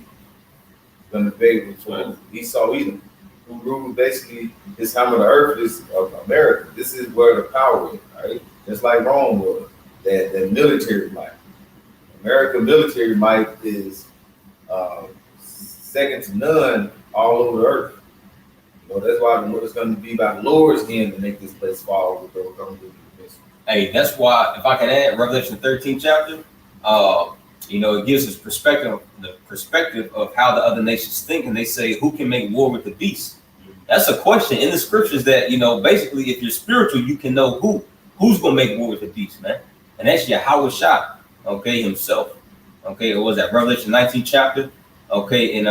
gonna debate between Esau, Edom, who ruled basically this time of the earth is of America. This is where the power is, right? Just like Rome was, that military might. American military might is second to none all over the earth. You know, that's why it's going to be by the Lord's hand to make this place fall with those coming to this. Hey, that's why, if I can add, Revelation 13 chapter, you know, it gives us the perspective of how the other nations think, and they say, who can make war with the beast? That's a question in the scriptures that, you know, basically, if you're spiritual, you can know who's going to make war with the beast, man. And that's Yahweh Shah, okay, himself. Okay, what was that? Revelation 19 chapter. Okay, in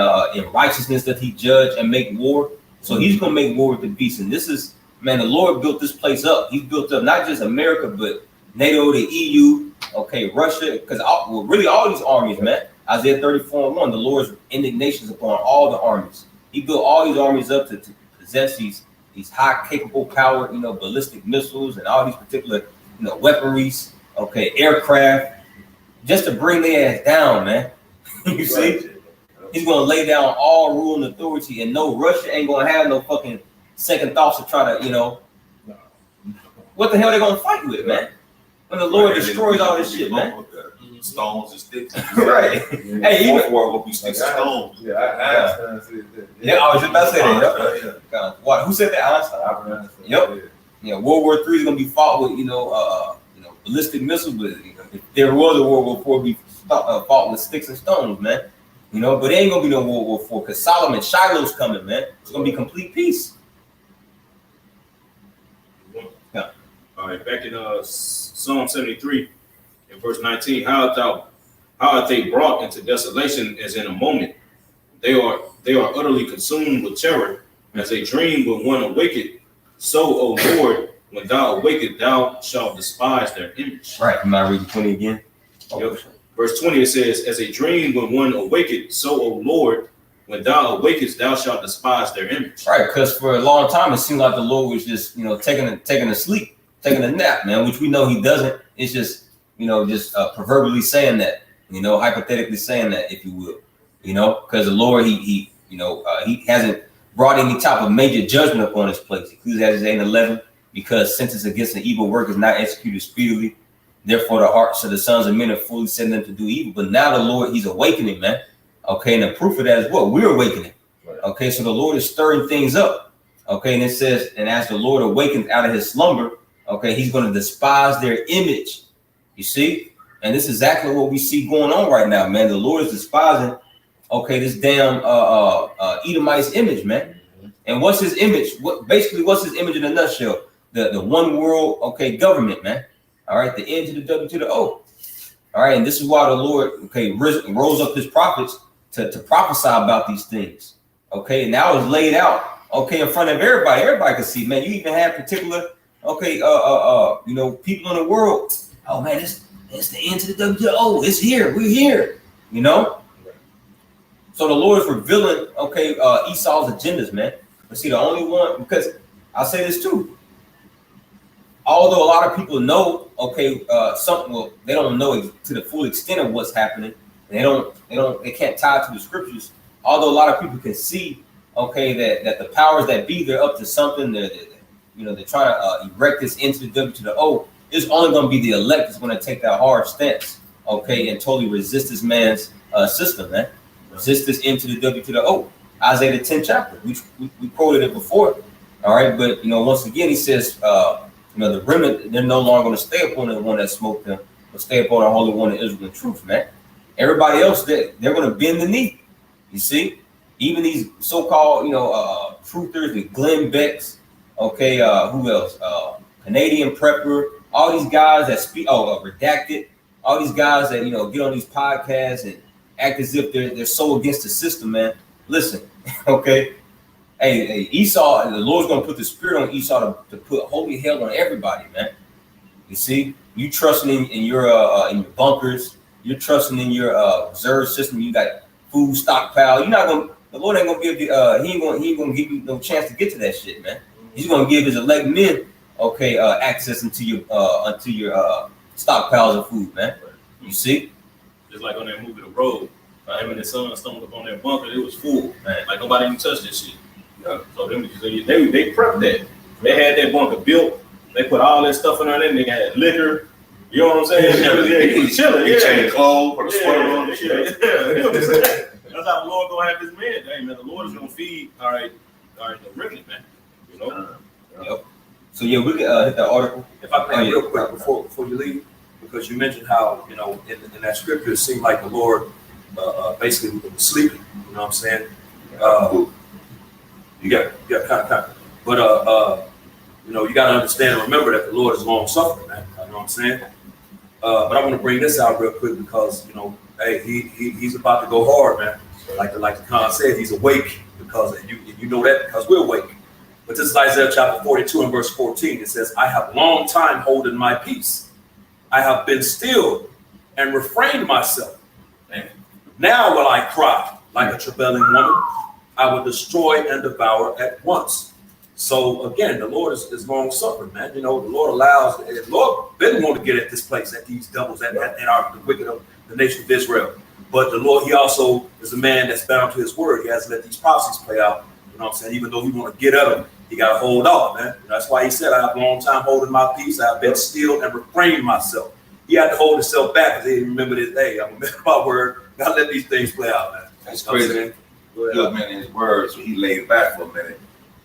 righteousness that he judge and make war. So he's going to make war with the beast. And this is, man, the Lord built this place up. He built up not just America, but NATO, the EU, okay, Russia, because really all these armies, man. Isaiah 34:1, the Lord's indignation is upon all the armies. He built all these armies up to possess these high capable power, you know, ballistic missiles and all these particular, you know, weaponries, okay, aircraft, just to bring their ass down, man. You see? He's going to lay down all rule and authority, and no, Russia ain't going to have no fucking second thoughts to try to, you know, what the hell they going to fight with, man? When the Lord destroys all this shit, man. Stones and sticks. Right. Yeah. Hey, even war will be sticks and stones. Yeah, Einstein said that. yeah, I was just about to say that. Yep. What? Who said that? Einstein. Yep. Yeah, World War III is going to be fought with, you know, ballistic missiles. But you know, if there was a World War IV, be fought with sticks and stones, man. You know, but it ain't gonna be no World War IV because Solomon, Shiloh's coming, man. It's gonna be complete peace. Yeah. All right, back in Psalm 73, in verse 19, how art they brought into desolation as in a moment? They are utterly consumed with terror, as a dream when one awaketh. So, O Lord, when thou awaketh, thou shalt despise their image. Right. Am I reading 20 again? Yep. Verse 20, it says, as a dream when one awaketh, so, O Lord, when thou awakest, thou shalt despise their image. Right, because for a long time, it seemed like the Lord was just, you know, taking a sleep, taking a nap, man, which we know he doesn't. It's just, you know, just proverbially saying that, you know, hypothetically saying that, if you will, you know, because the Lord, he hasn't brought any type of major judgment upon his place. Ecclesiastes 8:11, because sentence against an evil work is not executed speedily. Therefore, the hearts of the sons of men are fully set them to do evil. But now the Lord, he's awakening, man. Okay, and the proof of that is what? We're awakening. Right. Okay, so the Lord is stirring things up. Okay, and it says, and as the Lord awakens out of his slumber, okay, he's going to despise their image. You see? And this is exactly what we see going on right now, man. The Lord is despising, okay, this damn Edomite's image, man. Mm-hmm. And what's his image? What's his image in a nutshell? The one world, okay, government, man. All right, the N to the W to the O. All right, and this is why the Lord, okay, rose up his prophets to prophesy about these things. Okay, and now it's laid out, okay, in front of everybody. Everybody can see, man. You even have particular, okay, you know, people in the world. Oh man, it's the N to the W to the O. It's here. We're here. You know. So the Lord is revealing, okay, Esau's agendas, man. But see, the only one, because I'll say this too. Although a lot of people know, okay, they don't know to the full extent of what's happening. They can't tie it to the scriptures. Although a lot of people can see, okay, that the powers that be, they're up to something. They're trying to erect this into the W to the O. It's only going to be the elect that's going to take that hard stance, okay, and totally resist this man's system, man. Resist this into the W to the O. Isaiah the 10th chapter, which we quoted it before. All right, but you know, once again, he says. You know, the remnant, they're no longer going to stay upon the one that smote them, but stay upon the Holy One of Israel in truth, man. Everybody else, they're going to bend the knee. You see? Even these so-called, you know, truthers, the Glenn Becks, okay, who else? Canadian Prepper, all these guys that speak, Redacted, all these guys that, you know, get on these podcasts and act as if they're so against the system, man. Listen, okay? Hey, Esau, the Lord's going to put the spirit on Esau to put holy hell on everybody, man. You see, you trusting in your bunkers, you're trusting in your reserve system. You got food stockpile. You're not going. The Lord ain't going to give you. He ain't going to give you no chance to get to that shit, man. He's going to give his elect men, okay, access into your stockpiles of food, man. You see, just like on that movie The Road. Him and his son stumbled up on that bunker. It was full, man. Like nobody even touched that shit. Yeah. So they prepped that. They had that bunker built. They put all that stuff in there. Then they had liquor. You know what I'm saying? He was chilling. He changed clothes, put a sweater on. That's how the Lord gonna have his man. Hey man, the Lord is gonna feed. All right, the remnant, man. You know. Yep. So yeah, we can hit that article. If I can real quick before you leave, because you mentioned how, you know, in that scripture, it seemed like the Lord basically was sleeping. You know what I'm saying? You got kind of. But you know, you got to understand and remember that the Lord is long suffering, man. You know what I'm saying? But I want to bring this out real quick because, you know, hey, he's about to go hard, man. Like the Khan said, he's awake because you know that because we're awake. But this is Isaiah chapter 42 and verse 14. It says, I have long time holding my peace. I have been still and refrained myself. Now will I cry like a travailing woman. I will destroy and devour at once. So again, the Lord is long suffering, man. You know, the Lord allows, the Lord didn't want to get at this place, at these devils, at the wicked of the nation of Israel. But the Lord, he also is a man that's bound to his word. He has to let these prophecies play out. You know what I'm saying? Even though he want to get at them, he got to hold off, man. That's why he said, I have a long time holding my peace. I have been still and refrained myself. He had to hold himself back because he didn't remember this. Hey, I'm a man of my word. Got to let these things play out, man. That's crazy. Good man in his word, so he laid back for a minute.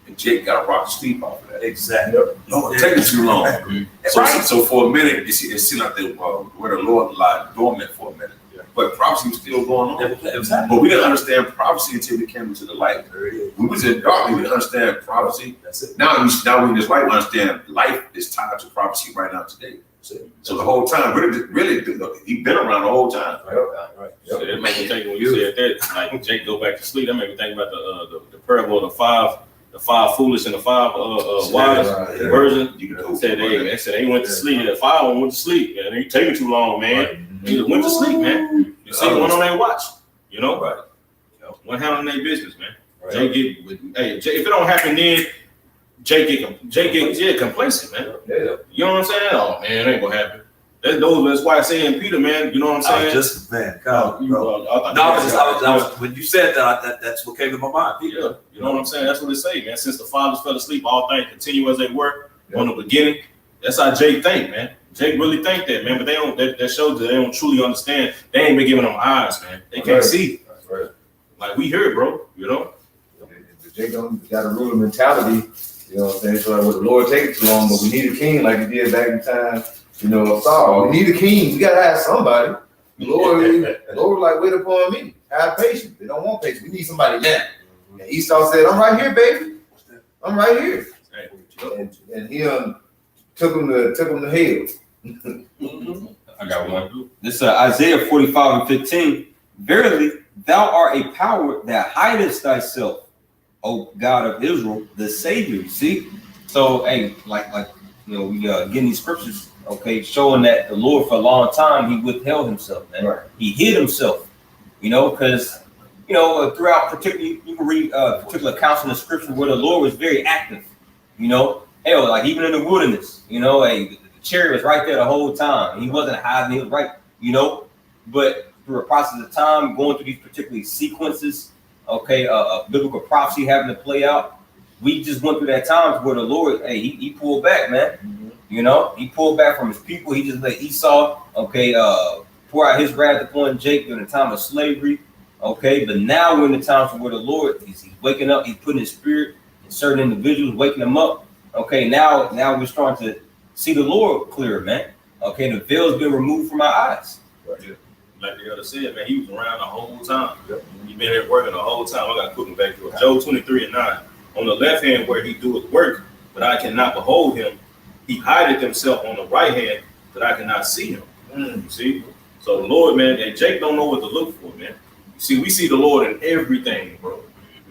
And Jake got a rock to sleep off of that. Exactly. Lord, taking too long. So for a minute, it seemed like they where the Lord lied dormant for a minute. But prophecy was still going on. But we didn't understand prophecy until we came into the light. We was in dark, we didn't understand prophecy. That's it. Now we in this light, we understand life is tied to prophecy right now today. So the whole time, really, he been around the whole time. Right. So that made me think when you said that, like Jake go back to sleep. That made me think about the parable of the five foolish and the five wise version. They said they went to sleep. The five went to sleep, and they taking too long, man. They just went to sleep, man. You see one on their watch, you know. Right. One handling their business, man. Jake if it don't happen then, Jake get complacent, man. Yeah. You know what I'm saying? Oh man, it ain't gonna happen. That's why I say in Peter, man. You know what I'm saying? Just man, when you said that, that's what came to my mind. Peter. Yeah. You know what I'm saying? That's what it say, man. Since the fathers fell asleep, all things continue as they were from the beginning. That's how Jake think, man. Jake really think that, man. But they don't. That shows that they don't truly understand. They ain't been giving them eyes, man. They can't see. That's right. Like we hear, bro. You know. Jake don't got a ruler mentality. You know what I'm saying? So like, well, the Lord take it too long, but we need a king like he did back in time. You know, Saul. We need a king. We gotta have somebody. The Lord like, wait upon me. Have patience. They don't want patience. We need somebody now. And Esau said, I'm right here, baby. I'm right here. And he took him to hell. I got one. This Isaiah 45:15. Verily, thou art a power that hidest thyself, O God of Israel, the Savior. You see? So, hey, like you know, we getting these scriptures, okay, showing that the Lord for a long time he withheld himself, man. Right. He hid himself, you know, because you know throughout particularly you can read particular accounts in the scripture where the Lord was very active, you know. Hell, like even in the wilderness, you know, the chariot was right there the whole time. He wasn't hiding, he was right, you know. But through a process of time, going through these particular sequences, okay, biblical prophecy having to play out, we just went through that times where the Lord, hey, he pulled back, man. Mm-hmm. You know, he pulled back from his people. He just let Esau, okay, pour out his wrath upon Jacob during the time of slavery, okay. But now we're in the times where the Lord he's waking up, he's putting his spirit in certain individuals, waking them up. Okay, now we're starting to see the Lord clearer, man. Okay, the veil's been removed from our eyes. Right. Like the other said, man, he was around the whole time. Yep. He been here working the whole time. I got to put him back to it. Job 23:9. On the left hand where he doeth work, but I cannot behold him. He hideth himself on the right hand, that I cannot see him. You see? So the Lord, man, and Jake don't know what to look for, man. You see, we see the Lord in everything, bro.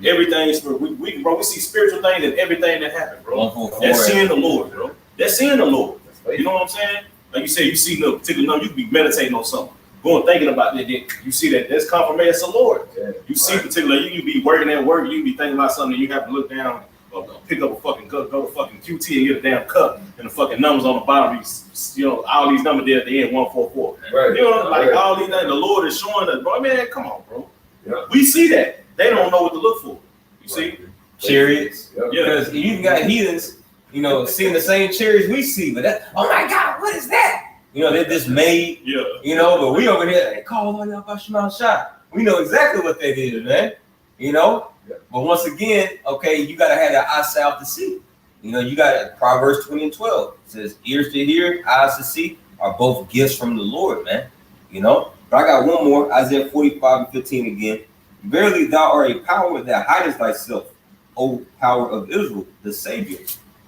Everything is we see spiritual things in everything that happens, bro. That's seeing the Lord, bro. That's seeing the Lord. You know what I'm saying? Like you said, you see no particular number, you can be meditating on something, going thinking about that. You see that's confirmation. It's the Lord. Yeah, you see particular, you can be working at work, you can be thinking about something, you have to look down pick up a fucking go to fucking QT and get a damn cup and the fucking numbers on the bottom. All these numbers there at the end, 144. Right. You know, like Right. all these things. The Lord is showing us, bro. Man, come on, bro. Yeah. We see that. They don't know what to look for. You see? Chariots. Yep. Yeah. Because you got heathens, seeing the same chariots we see, but that, oh my God, what is that? They're dismayed, Yeah. but we over here, they call all y'all Bashmal shot. We know exactly what that is, man. Yeah. But once again, okay, you gotta have that eye salve to see. You got Proverbs 20 and 12. It says, ears to hear, eyes to see are both gifts from the Lord, man. But I got one more, Isaiah 45 and 15 again. Verily thou art a power that hidest thyself, O power of Israel, the Savior.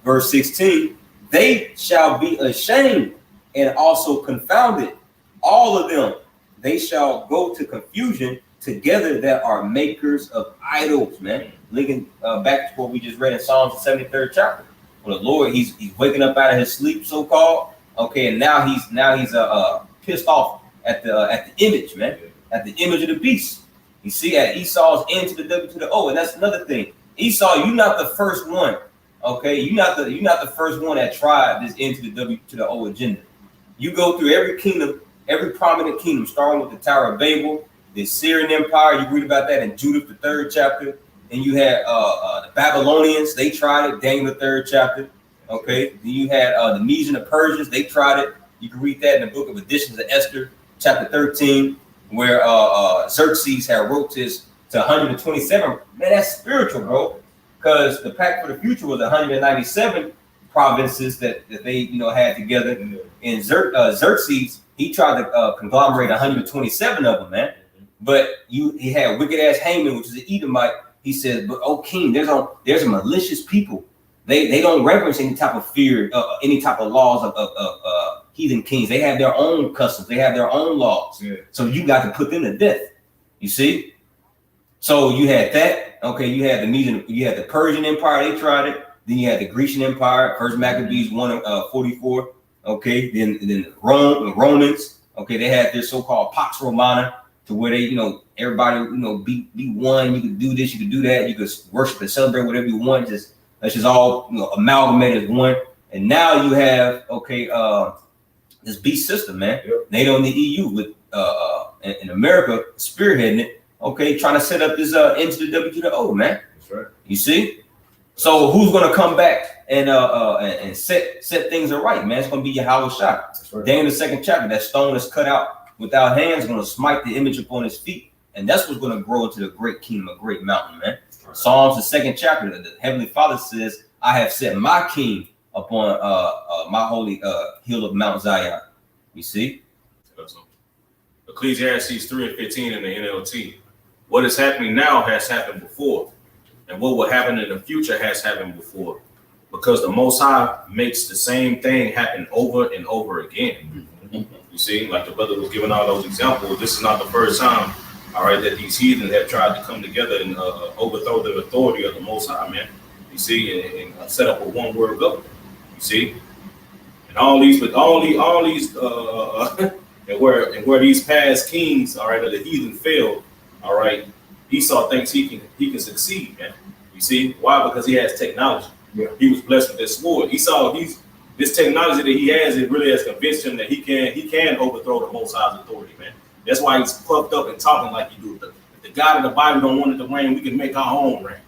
Verse 16, they shall be ashamed and also confounded, all of them. They shall go to confusion together that are makers of idols, man. Linking back to what we just read in Psalms, the 73rd chapter. When the Lord, he's waking up out of his sleep, so-called. Okay, and now he's pissed off at the image, man, at the image of the beast. You see, at Esau's N to the W to the O, and that's another thing. Esau, you're not the first one. Okay, you're not the first one that tried this N to the W to the O agenda. You go through every kingdom, every prominent kingdom, starting with the Tower of Babel, the Assyrian Empire. You read about that in Judith, the 3rd chapter. And you had the Babylonians, they tried it, Daniel, the 3rd chapter. Okay, then you had the Medes and the Persians, they tried it. You can read that in the book of Editions of Esther, chapter 13, where Xerxes had wrote this to 127. Man, that's spiritual, bro. Because the pact for the future was 197 provinces that they had together. And Xerxes, he tried to conglomerate 127 of them, man. But he had wicked ass Haman, which is an Edomite. He says, "But oh king, there's malicious people. They don't reverence any type of fear, any type of laws of heathen kings. They have their own customs. They have their own laws. Yeah. So you got to put them to death. You see? So you had that. Okay, you had the Medes, you had the Persian Empire. They tried it. Then you had the Grecian Empire. First Maccabees 1:44. Okay, then the Romans. Okay, they had their so-called Pax Romana, to where they, everybody, be one. You could do this, you could do that. You could worship and celebrate whatever you want. Let's just all, amalgamate as one. And now you have, this beast system, man. Yep. NATO and the EU with, in America spearheading it. Okay, trying to set up this N to the W to the O, man. That's right. You see? So who's gonna come back and set things right, man? It's gonna be Yahweh Shah. That's right. Daniel the 2nd chapter, that stone is cut out without hands, going to smite the image upon his feet. And that's what's going to grow into the great kingdom, a great mountain, man. Psalms, the 2nd chapter, the Heavenly Father says, I have set my king upon my holy hill of Mount Zion. You see? Ecclesiastes 3 and 15 in the NLT. What is happening now has happened before. And what will happen in the future has happened before. Because the Most High makes the same thing happen over and over again. You see, like the brother was giving all those examples, this is not the first time, all right, that these heathens have tried to come together and overthrow the authority of the Most High, man. You see, and set up a one-word government. You see, and all these, and where these past kings, all right, of the heathen failed, all right, Esau thinks he can succeed, man. You see, why? Because he has technology. Yeah. He was blessed with this sword. This technology that he has, it really has convinced him that he can overthrow the Most High's authority, man. That's why he's puffed up and talking like he do. If the God of the Bible don't want it to rain, we can make our own rain.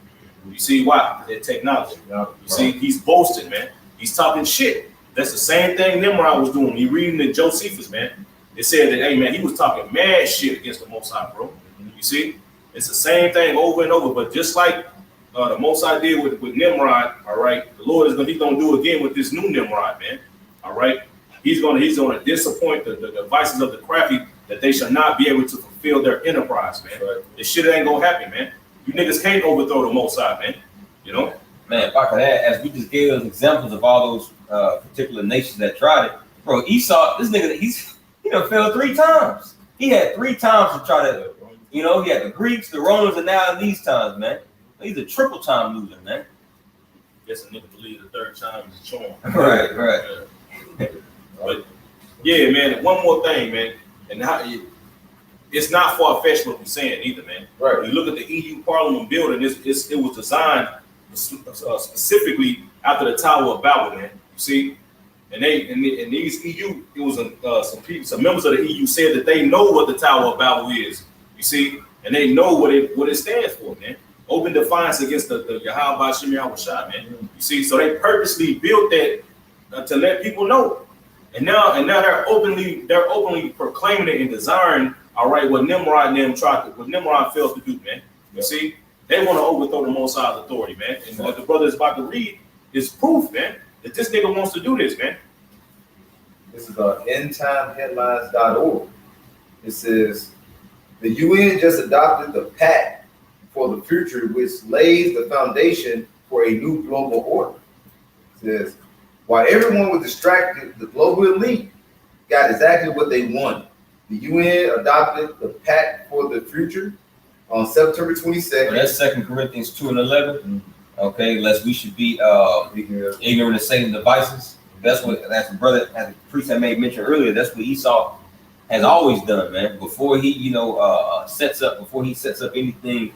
You see why? That technology. You see, he's boasting, man. He's talking shit. That's the same thing Nimrod was doing. You reading in Josephus, man. It said that, hey, man, he was talking mad shit against the Most High, bro. You see, it's the same thing over and over. But just like the Most High did with Nimrod, all right, the Lord he's gonna do again with this new Nimrod, man. All right, he's gonna disappoint the devices of the crafty, that they shall not be able to fulfill their enterprise, man. Right. This shit ain't gonna happen, man. You niggas can't overthrow the Most High, man. You know, man. Back to that, as we just gave us examples of all those particular nations that tried it, bro. Esau, this nigga, he done failed 3 times. He had 3 times to try to, he had the Greeks, the Romans, and now these times, man. He's a triple time loser, man. Guess a nigga believe the 3rd time is a charm. Right. But yeah, man. One more thing, man. And it's not far fetched what we're saying either, man. Right. When you look at the EU Parliament building, it was designed specifically after the Tower of Babel, man. You see, and these EU, it was some members of the EU said that they know what the Tower of Babel is. You see, and they know what it stands for, man. Open defiance against the Yahweh Shem Yahushua, man. You see, so they purposely built that to let people know. And now they're openly proclaiming it and desiring, all right, what Nimrod failed to do, man. You see, they want to overthrow the Most High's authority, man. And what the brother is about to read is proof, man, that this nigga wants to do this, man. This is endtimeheadlines.org. It says, the UN just adopted the Pact for the Future, which lays the foundation for a new global order. It says, while everyone was distracted, the global elite got exactly what they wanted. The UN adopted the Pact for the Future on September 22nd. Well, that's 2 Corinthians 2:11. Okay, lest we should be ignorant of Satan's devices. That's the brother, as the priest I made mention earlier, that's what Esau has always done, man. Before he, sets up anything,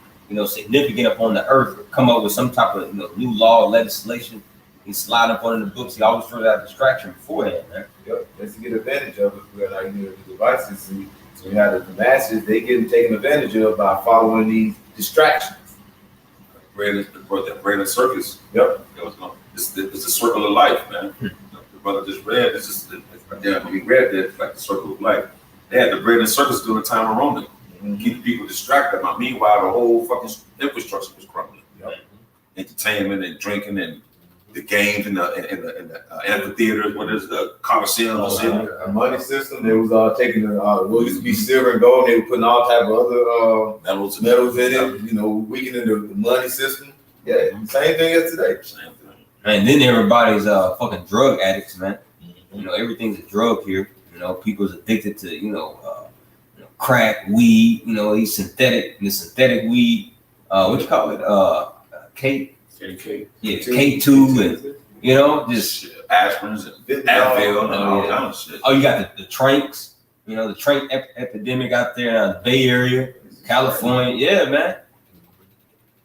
significant upon the earth, come up with some type of new law or legislation, he slide up on the books. He always throws out distraction beforehand, man. Yep, that's to get advantage of it. We're not the devices. So we have the masses, they getting taken advantage of by following these distractions. The Braden Circus. Yep. It's a circle of life, man. The brother just read. This is when he read that, it's like the circle of life. They had the Braden Circus during the time of Roman. Keep people distracted. Meanwhile, the whole fucking infrastructure was crumbling. Yep. Entertainment and drinking and the games in the amphitheaters. What is the Coliseum? A money system. They was taking what used to be silver and gold. And they were putting all type of other metals in it. Weakening the money system. Yeah, same thing as today. Same thing. And then everybody's fucking drug addicts, man. Everything's a drug here. People's addicted to crack, weed. These synthetic weed. What you call it? KK. Yeah, K2 and just aspirins and Advil and all kind of shit. Oh, you got the tranks. The trank epidemic out there in the Bay Area, California. Yeah, man.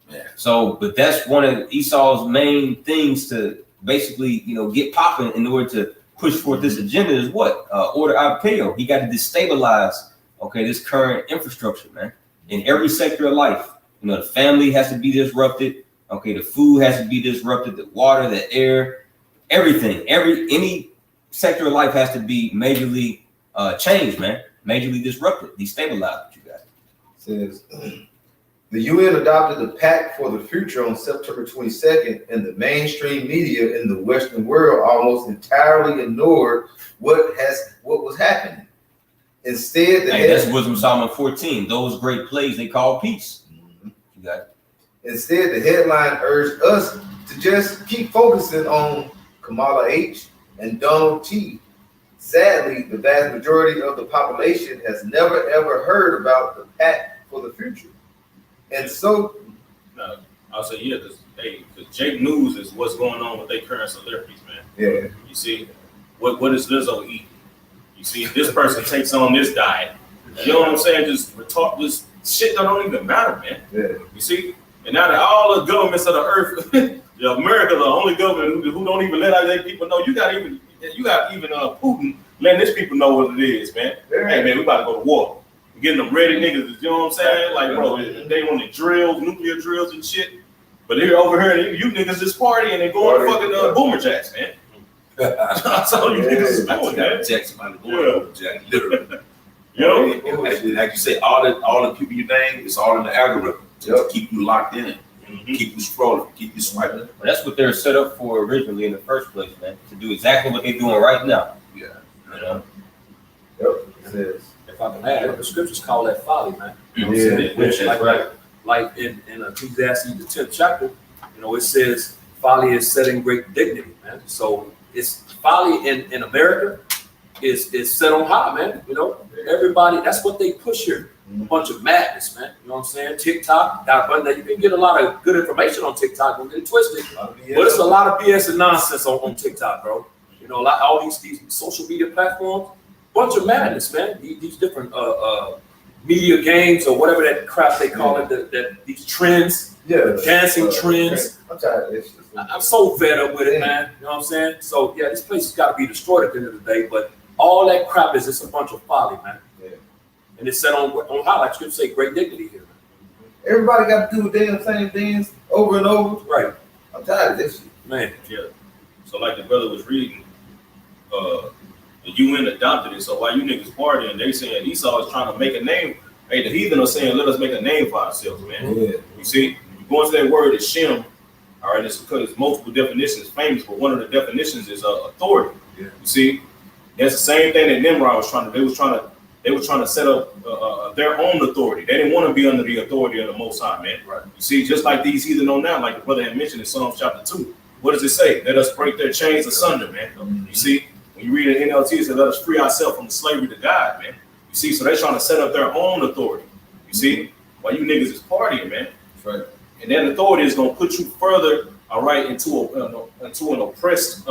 Yeah. So, but that's one of Esau's main things to basically, get popping in order to push forth this agenda is what? Order Abkeo. He got to destabilize, this current infrastructure, man. In every sector of life. The family has to be disrupted. The food has to be disrupted. The water, the air, everything. Any sector of life has to be majorly changed, man. Majorly disrupted, destabilized. What you got? Says the UN adopted the Pact for the Future on September 22nd, and the mainstream media in the Western world almost entirely ignored what was happening. Instead, that's Wisdom Solomon 14. Those great plays they call peace. You got it. Instead, the headline urged us to just keep focusing on Kamala H. and Donald T. Sadly, the vast majority of the population has never ever heard about the Pact for the Future. And so, no, I'll say because Jake News is what's going on with their current celebrities, man. Yeah. You see, what does Lizzo eat? You see, this person takes on this diet. You know what I'm saying? Just shit that don't even matter, man. Yeah. You see, and now that all the governments of the earth, America, the only government who don't even let other people know. You got even Putin letting his people know what it is, man. Yeah. Hey, man, we about to go to war. We're getting them ready niggas. You know what I'm saying? Like, bro, they on the drills, nuclear drills and shit. But they're over here, you niggas just partying and they going to fucking boomer jacks, man. That's all you niggas is doing, man. Jack, literally. Like you say, all the people you name, it's all in the algorithm to keep you locked in, keep you scrolling, keep you swiping. Well, that's what they're set up for originally in the first place, man. To do exactly what they're doing right now. Yeah. Yep. It says, If I can add, the scriptures call that folly, man. Which Like in Ecclesiastes, the 10th chapter, it says folly is setting great dignity, man. So it's folly in America is set on high, man. Everybody, that's what they push here. A bunch of madness, man. You know what I'm saying? TikTok, now you can get a lot of good information on TikTok, don't get it twisted. But it's a lot of BS and nonsense on TikTok, bro. All these social media platforms, bunch of madness, man. These different media games or whatever that crap they call it, that these trends, Yeah. dancing trends. I'm tired of this shit. I'm so fed up with it, man. You know what I'm saying? So yeah, this place has got to be destroyed at the end of the day. But all that crap is just a bunch of folly, man. Yeah. And it's set on how, like Scripture say, great dignity here. Everybody got to do the damn same things over and over. Right, I'm tired of this shit. man. Yeah. So like the brother was reading, the UN adopted it. So while you niggas partying, they saying Esau is trying to make a name. Hey, the heathen are saying, let us make a name for ourselves, man. Yeah. You see, you go into that word is Shem. All right, it's because it's multiple definitions famous, but one of the definitions is authority. Yeah. You see, that's the same thing that Nimrod was trying to. They were trying to set up their own authority. They didn't want to be under the authority of the Most High, man. Right. You see, just like these heathen know now, like the brother had mentioned in Psalms chapter 2. What does it say? Let us break their chains asunder, man. Mm-hmm. You see, when you read it in NLT, it says, let us free ourselves from the slavery to God, man. You see, so they're trying to set up their own authority. You see, while you niggas is partying, man. That's right. And that authority is going to put you further, all right, into an oppressed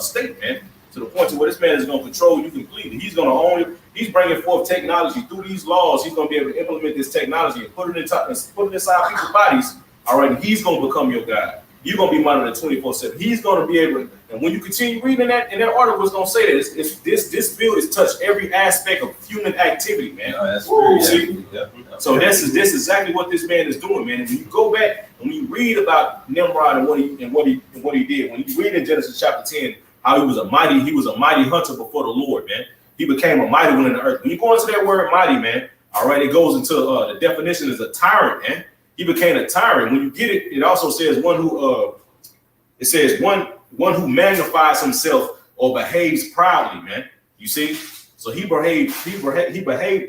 state, man. To the point to where this man is going to control you completely. He's going to own it. He's bringing forth technology through these laws. He's going to be able to implement this technology and put it inside people's bodies. All right, and he's going to become your God. You're going to be monitored 24/7. He's going to be able, and when you continue reading that, and that article is going to say that this bill has touched every aspect of human activity, man. No, that's Woo, very see? So this is exactly what this man is doing, man. And when you go back and when you read about Nimrod and what he did, when you read in Genesis chapter 10, how he was a mighty hunter before the Lord, man. He became a mighty one in the earth. When you go into that word mighty, man, all right, it goes into the definition as a tyrant, man. He became a tyrant. When you get it, it also says one who magnifies himself or behaves proudly, man. You see? So he behaved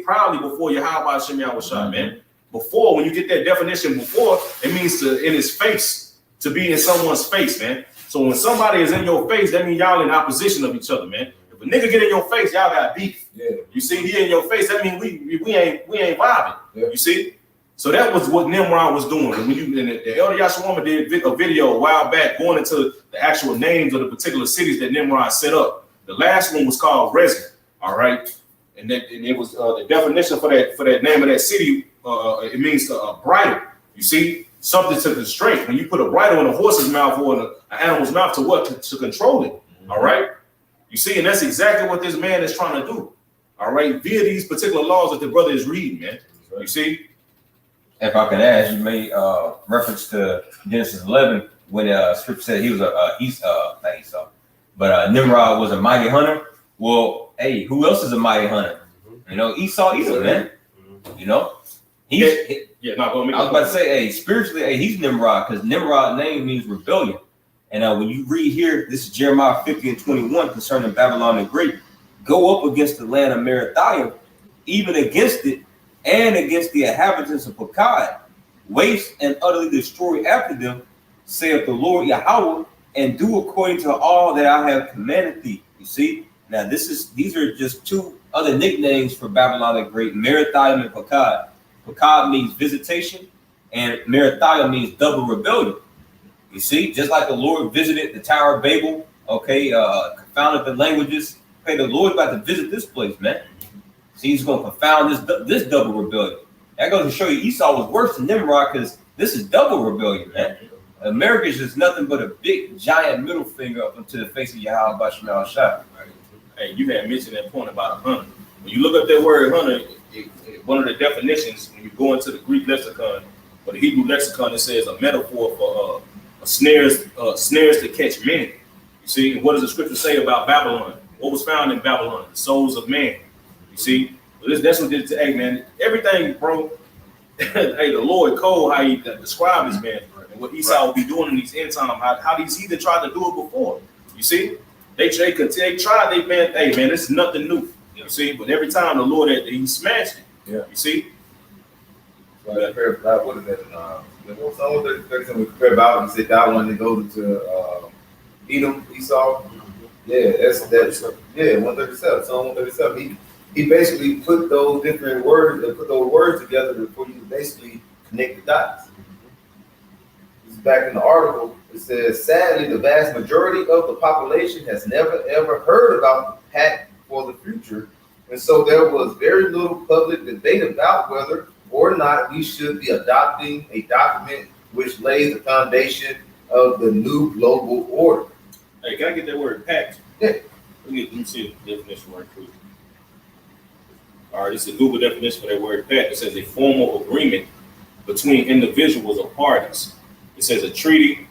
proudly before Yahweh Shem Yahushua, man. Before, when you get that definition before, it means to in his face, to be in someone's face, man. So when somebody is in your face, that means y'all in opposition of each other, man. If a nigga get in your face, y'all got beef. Yeah. You see, he in your face, that means we ain't vibing. Yeah. You see? So that was what Nimrod was doing. And when the Elder Yashawama did a video a while back going into the actual names of the particular cities that Nimrod set up. The last one was called Rezin, all right? And it was the definition for that name of that city, it means bridle. You see? Something to constrain. When you put a bridle in a horse's mouth or in an animal's mouth to what? To control it. All right? You see, and that's exactly what this man is trying to do. All right? Via these particular laws that the brother is reading, man. You see? If I can ask, you made reference to Genesis 11 when Scripture said he was not Esau, but Nimrod was a mighty hunter. Well, hey, who else is a mighty hunter? You know, Esau either, man. You know, I was about to say, hey, spiritually, hey, he's Nimrod because Nimrod name means rebellion. And when you read here, this is Jeremiah 50:21 concerning Babylon the Great. Go up against the land of Merathiah, even against it, and against the inhabitants of Pekah, waste and utterly destroy after them, saith the Lord Yahweh, and do according to all that I have commanded thee. You see, now these are just two other nicknames for Babylon the Great, Merathiah and Pekah. Pekah means visitation, and Merathiah means double rebellion. You see, just like the Lord visited the Tower of Babel, okay, confounded the languages. Okay, the Lord's about to visit this place, man. See, he's going to confound this double rebellion. That goes to show you Esau was worse than Nimrod because this is double rebellion, man. America is just nothing but a big, giant middle finger up into the face of Yahweh Shem Yahushua. Hey, you had mentioned that point about a hunter. When you look up that word hunter, one of the definitions, when you go into the Greek lexicon or the Hebrew lexicon, it says a metaphor for snares to catch men. You see, and what does the scripture say about Babylon? What was found in Babylon? The souls of man. You see, that's what did it to, hey, man, everything, bro. Hey, the Lord code, how he described this man, and what Esau will be doing in these end times, how these heathen tried to do it before. You see, they tried, man, hey, man, this is nothing new. You see, but every time the Lord, he smashed it. Yeah. You see? What is that? What song was that? We compare Bible and said that one to go to Edom, Esau. Yeah, that's 137. Psalm 137. He basically put those different words and put those words together for you to basically connect the dots. This is back in the article. It says, sadly, the vast majority of the population has never ever heard about the pact for the future And so there was very little public debate about whether or not we should be adopting a document which lays the foundation of the new global order. Hey, can I get that word pact? Yeah. Let me see the definition right quick. All right, this is a Google definition for that word pact. It says a formal agreement between individuals or parties. It says a treaty,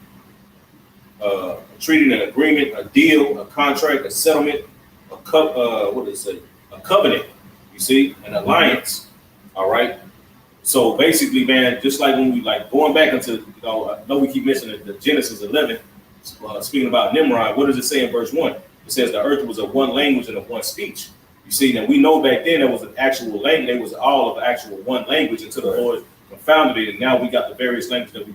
an agreement, a deal, a contract, a settlement, what does it say? A covenant. You see, an alliance. All right. So basically, man, just like when we like going back into, I know we keep mentioning the Genesis 11, speaking about Nimrod. What does it say in verse 1? It says the earth was of one language and of one speech. You see, now we know back then there was an actual language. There was all of the actual one language until the Lord confounded it, and now we got the various languages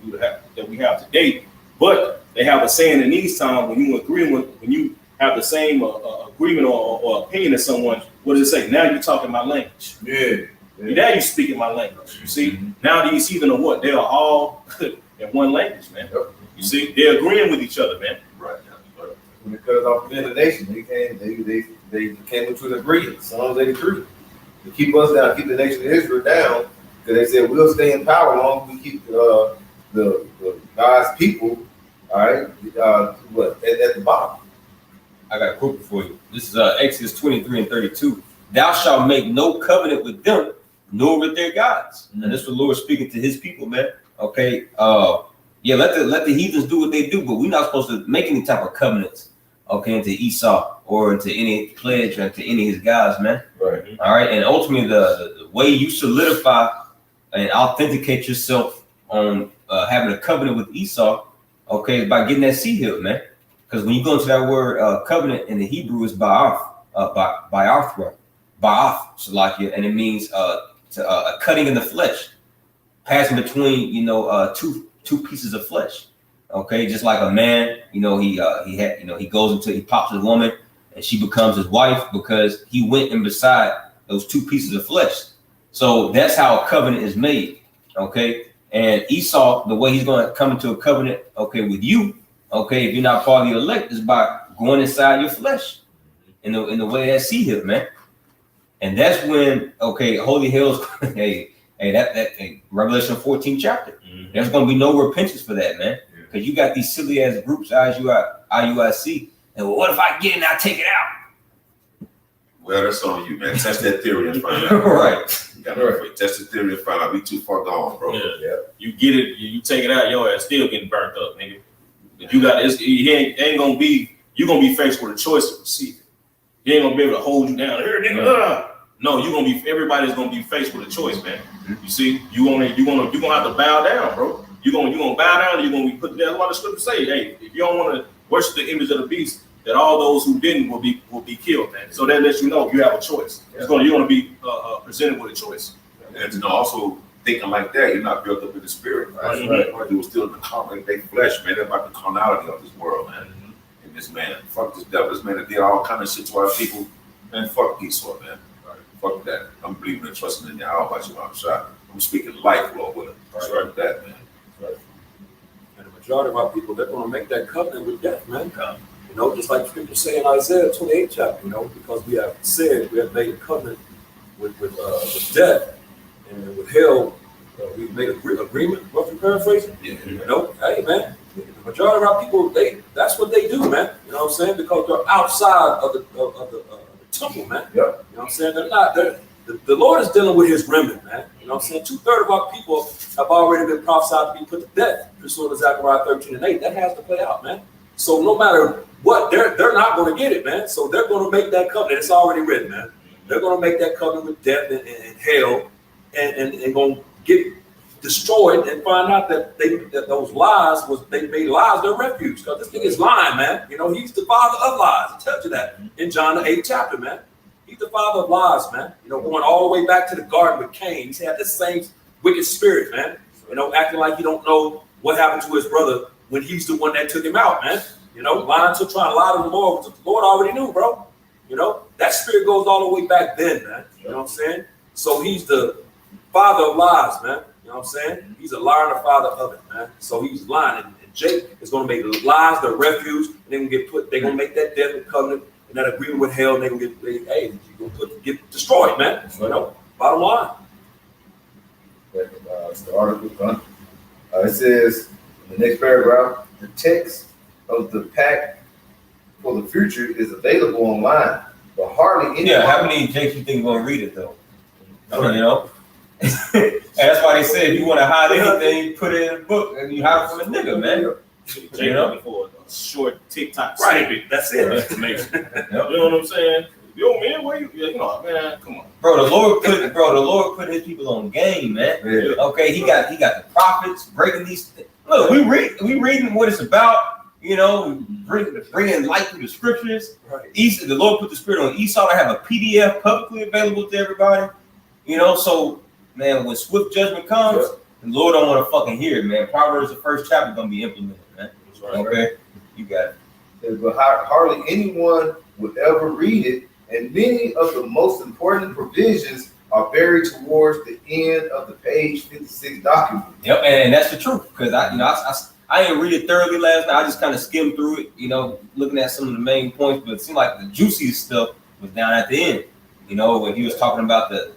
that we have today. But they have a saying in these times when you have the same agreement or opinion as someone. What does it say? Now you're talking my language. Yeah. Now you're speaking my language. You see, now these heathen are what? They are all in one language, man. Yep. You see, they're agreeing with each other, man. Right. Because of the nation, they came into an agreement. Psalms 83 to keep us down, keep the nation of Israel down. Because they said we'll stay in power long as we keep the God's people, all right, at the bottom. I got a quote for you. This is Exodus 23 and 32. Thou shalt make no covenant with them, nor with their gods. And this is the Lord speaking to his people, man. Okay. Yeah, let the heathens do what they do, but we're not supposed to make any type of covenants, okay, into Esau or into any pledge or into any of his gods, man. Right. All right. And ultimately the way you solidify and authenticate yourself on having a covenant with Esau, okay, is by getting that seed healed, man. Because when you go into that word covenant in the Hebrew is ba'ath, Salakia, and it means a cutting in the flesh, passing between two pieces of flesh. Okay, just like a man, he goes into, he pops his woman and she becomes his wife because he went in beside those two pieces of flesh. So that's how a covenant is made. Okay, and Esau, the way he's going to come into a covenant, okay, with you, okay, if you're not part of the elect, is by going inside your flesh in the way that see him, man. And that's when, okay, holy hell's hey, Revelation 14 chapter. There's gonna be no repentance for that, man. Because you got these silly ass groups, IUIC, and what if I get it and I take it out? Well, that's on you, man. Test that theory and find out. Right. You gotta test the theory and find out. We too far gone, bro. Yeah. You get it, you take it out, your ass still getting burnt up, nigga. If you got this, you're gonna be faced with a choice to receive it. He ain't gonna be able to hold you down. Here, nigga. No, everybody's gonna be faced with a choice, man. You see, you're gonna have to bow down, bro. You're gonna bow down, and you're gonna be put there. That's what the scripture say. Hey, if you don't want to worship the image of the beast, that all those who didn't will be killed, man. So that lets you know you have a choice. You're gonna be presented with a choice. And also thinking like that, you're not built up in the spirit. Right? You were still in the common they flesh, man. They're about the carnality of this world, man. And this man, fuck this devil. This man that did all kind of shit to our people. Man, fuck Esau, man. Fuck that. I'm believing and trusting in Yahweh Shah. I'm speaking life, Lord, with him. Fuck that, man. Right. And the majority of our people, they're going to make that covenant with death, man. Just like the scripture say in Isaiah 28 chapter, because we have said, we have made a covenant with death and with hell. We've made an agreement, roughly paraphrasing. Yeah. Hey, man, the majority of our people, that's what they do, man. You know what I'm saying? Because they're outside of the temple, man. Yep. You know what I'm saying? They're not. The Lord is dealing with his remnant, man. You know what I'm saying? 2/3 of our people have already been prophesied to be put to death, pursuant to Zechariah 13:8. That has to play out, man. So no matter what, they're not going to get it, man. So they're going to make that covenant. It's already written, man. They're going to make that covenant with death and hell, and going to get destroyed and find out that those lies they made lies their refuge. Because this thing is lying, man. He's the father of lies. It tells you that in John the 8th chapter, man. He's the father of lies, man. Going all the way back to the garden with Cain. He's had the same wicked spirit, man. Acting like he don't know what happened to his brother when he's the one that took him out, man. Lying to trying to lie to the Lord, which the Lord already knew, bro. That spirit goes all the way back then, man. You know what I'm saying? So he's the father of lies, man. You know what I'm saying? He's a liar and a father of it, man. So he's lying. And Jake is going to make lies their refuge, and they're going to make that death covenant and that agreement with hell, and they're going to get, you're going to get destroyed, man. You know, bottom line. It's the article. It says in the next paragraph, the text of the pact for the future is available online, but hardly anyone. Yeah, how many Jakes you think gonna read it though? You know, and that's why they say if you want to hide anything, put it in a book, and you hide it from a nigga, man. Jake looking for a short TikTok Right. snippet. That's of it. information. You know what I'm saying? Yo, man, where you know, man, come on. Bro, the Lord put his people on game, man. Yeah. Okay, he got the prophets breaking these. Look, we reading what it's about. You know, bringing light through the scriptures. Right. The Lord put the Spirit on Esau to have a PDF publicly available to everybody. You know, so man, when swift judgment comes, the Lord don't want to fucking hear it, man. Proverbs, the first chapter, gonna be implemented, man. That's right. Okay, you got it. But hardly anyone would ever read it, and many of the most important provisions are buried towards the end of the page 56 document. Yep, and that's the truth. Because I didn't read it thoroughly last night. I just kind of skimmed through it, you know, looking at some of the main points. But it seemed like the juiciest stuff was down at the end. You know, when he was talking about the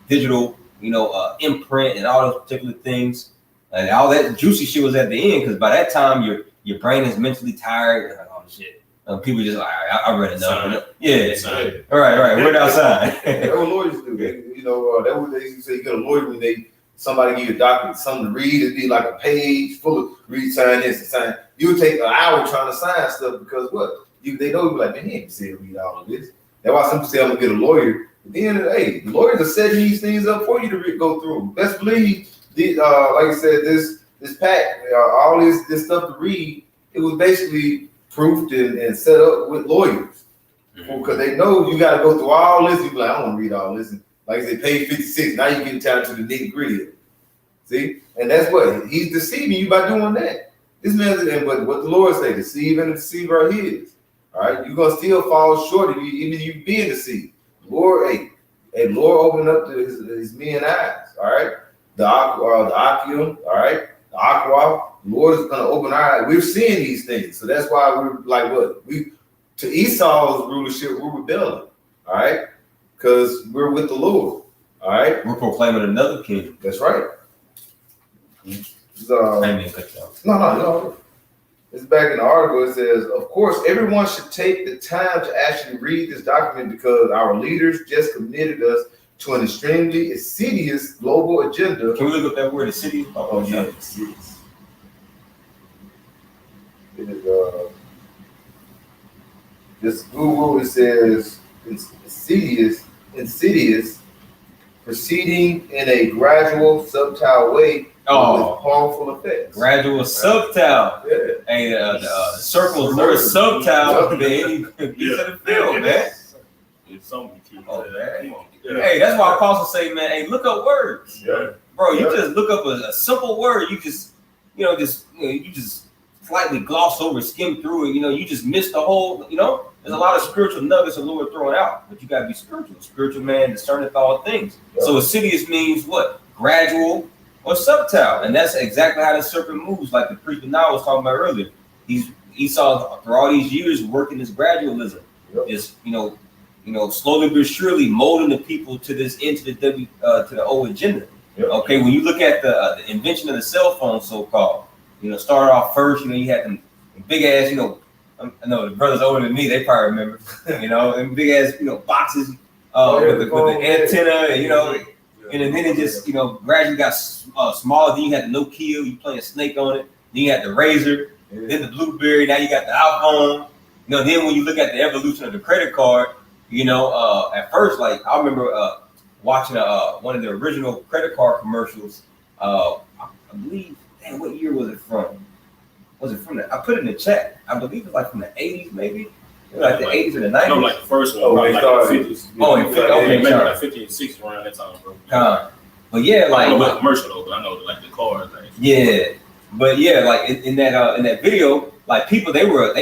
digital, you know, imprint and all those particular things, and all that juicy shit was at the end. Because by that time, your brain is mentally tired. Like, oh shit. People just like, I read enough. Yeah. All right. We're outside. That's what lawyers do. You know, that what they used to say. You get a lawyer when somebody give you a document, something to read. It'd be like a page full of read, sign this, and sign. You would take an hour trying to sign stuff because what? They know you like, man, he ain't say read all of this. That's why some people say I'm gonna get a lawyer. At the end of the day, the lawyers are setting these things up for you to go through. Best believe, like I said, this pack, all this stuff to read, it was basically proofed and set up with lawyers because they know you got to go through all this. You be like, I don't want to read all this. And like I said, page 56. Now you get down to the nitty gritty. See, and that's what he's deceiving you by doing that. This man, and what the Lord say, deceive and the deceiver are his. All right, you're gonna still fall short of even you being deceived. Lord, Lord, open up his men eyes. All right, the Akim, all right, the Aqua. The Lord is going to open our eyes. We're seeing these things. So that's why we're like what? To Esau's rulership, we're rebelling. All right? Because we're with the Lord. All right? We're proclaiming another king. That's right. No. It's back in the article. It says, of course, everyone should take the time to actually read this document because our leaders just committed us to an extremely insidious global agenda. Can we look up that word, insidious? Oh, yeah, insidious. It is just Google. It says it's insidious, proceeding in a gradual, subtle way with harmful effects. Gradual, subtle. Yeah. Hey, the circle is more subtle than any piece of the film, man. It's something to Oh, man. come on. Hey, that's why apostles say, man, hey, look up words. Yeah. Bro, you just look up a simple word, you just slightly gloss over, skim through it, you just miss the whole, there's a lot of spiritual nuggets the Lord throwing out, but you gotta be spiritual. Spiritual man discerneth all things. Yeah. So insidious means what? Gradual or subtle. And that's exactly how the serpent moves, like the priest Now was talking about earlier. Esau, for all these years, working this gradualism. Yep. Is, slowly but surely molding the people to this into the old agenda. Yep. Okay, when you look at the invention of the cell phone, so-called, started off first, you had them big ass, I know the brothers older than me, they probably remember, them big ass, boxes with the antenna, and then it just, gradually got smaller. Then you had the Nokia, you playing Snake on it. Then you had the Razor, then the Blueberry. Now you got the iPhone. Then when you look at the evolution of the credit card, at first, like I remember watching one of the original credit card commercials. I believe, what year was it from? Was it from I put it in the chat. I believe it's like from the 80s, maybe. Like the 80s or the 90s. No, like the first one, Oh, probably they like the started. 50s. Oh, okay, Maybe sorry. like 50 and 60 around that time, bro. But yeah, I don't know about like commercial though, but I know like the car thing. yeah, but yeah, like in that video, like people they were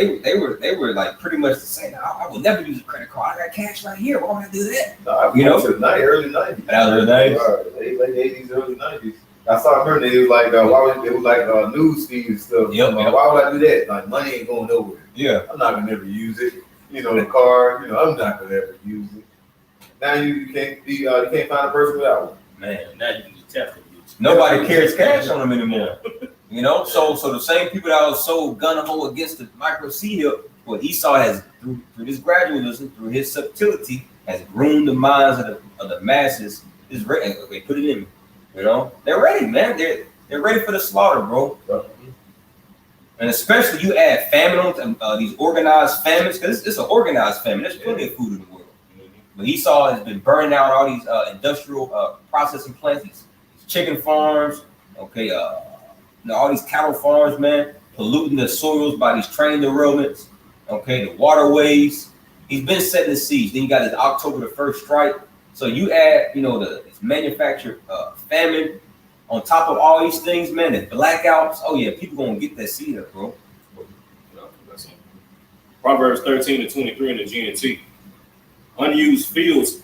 like pretty much saying, I will never use a credit card. I got cash right here. Why would I do that? Early 90s. That was early 90s. Late 80s, early 90s. I saw remember it was like it was like news feed and stuff. Yep. Why would I do that? Like money ain't going nowhere. Yeah. I'm not gonna ever use it. The car. I'm not gonna ever use it. Now you can't find a person without one. Man, Now you can just tap them. nobody carries cash on them anymore. You know, so the same people that was so gun ho against the micro C here, what Esau has through this gradualism, through his subtlety, has groomed the minds of the masses. Is ready. They put it in me. You know, they're ready, man. They're ready for the slaughter, bro. And especially you add famine on these organized famines, because it's an organized famine. There's plenty of food in the world. But Esau has been burning out all these industrial processing plants, these chicken farms, okay, all these cattle farms, man, polluting the soils by these train derailments, okay, the waterways. He's been setting the siege. Then you got this October the 1st strike. So you add, this manufactured famine on top of all these things, man, the blackouts. Oh yeah, people gonna get that seed up, bro. Proverbs 13-23 in the GNT. Unused fields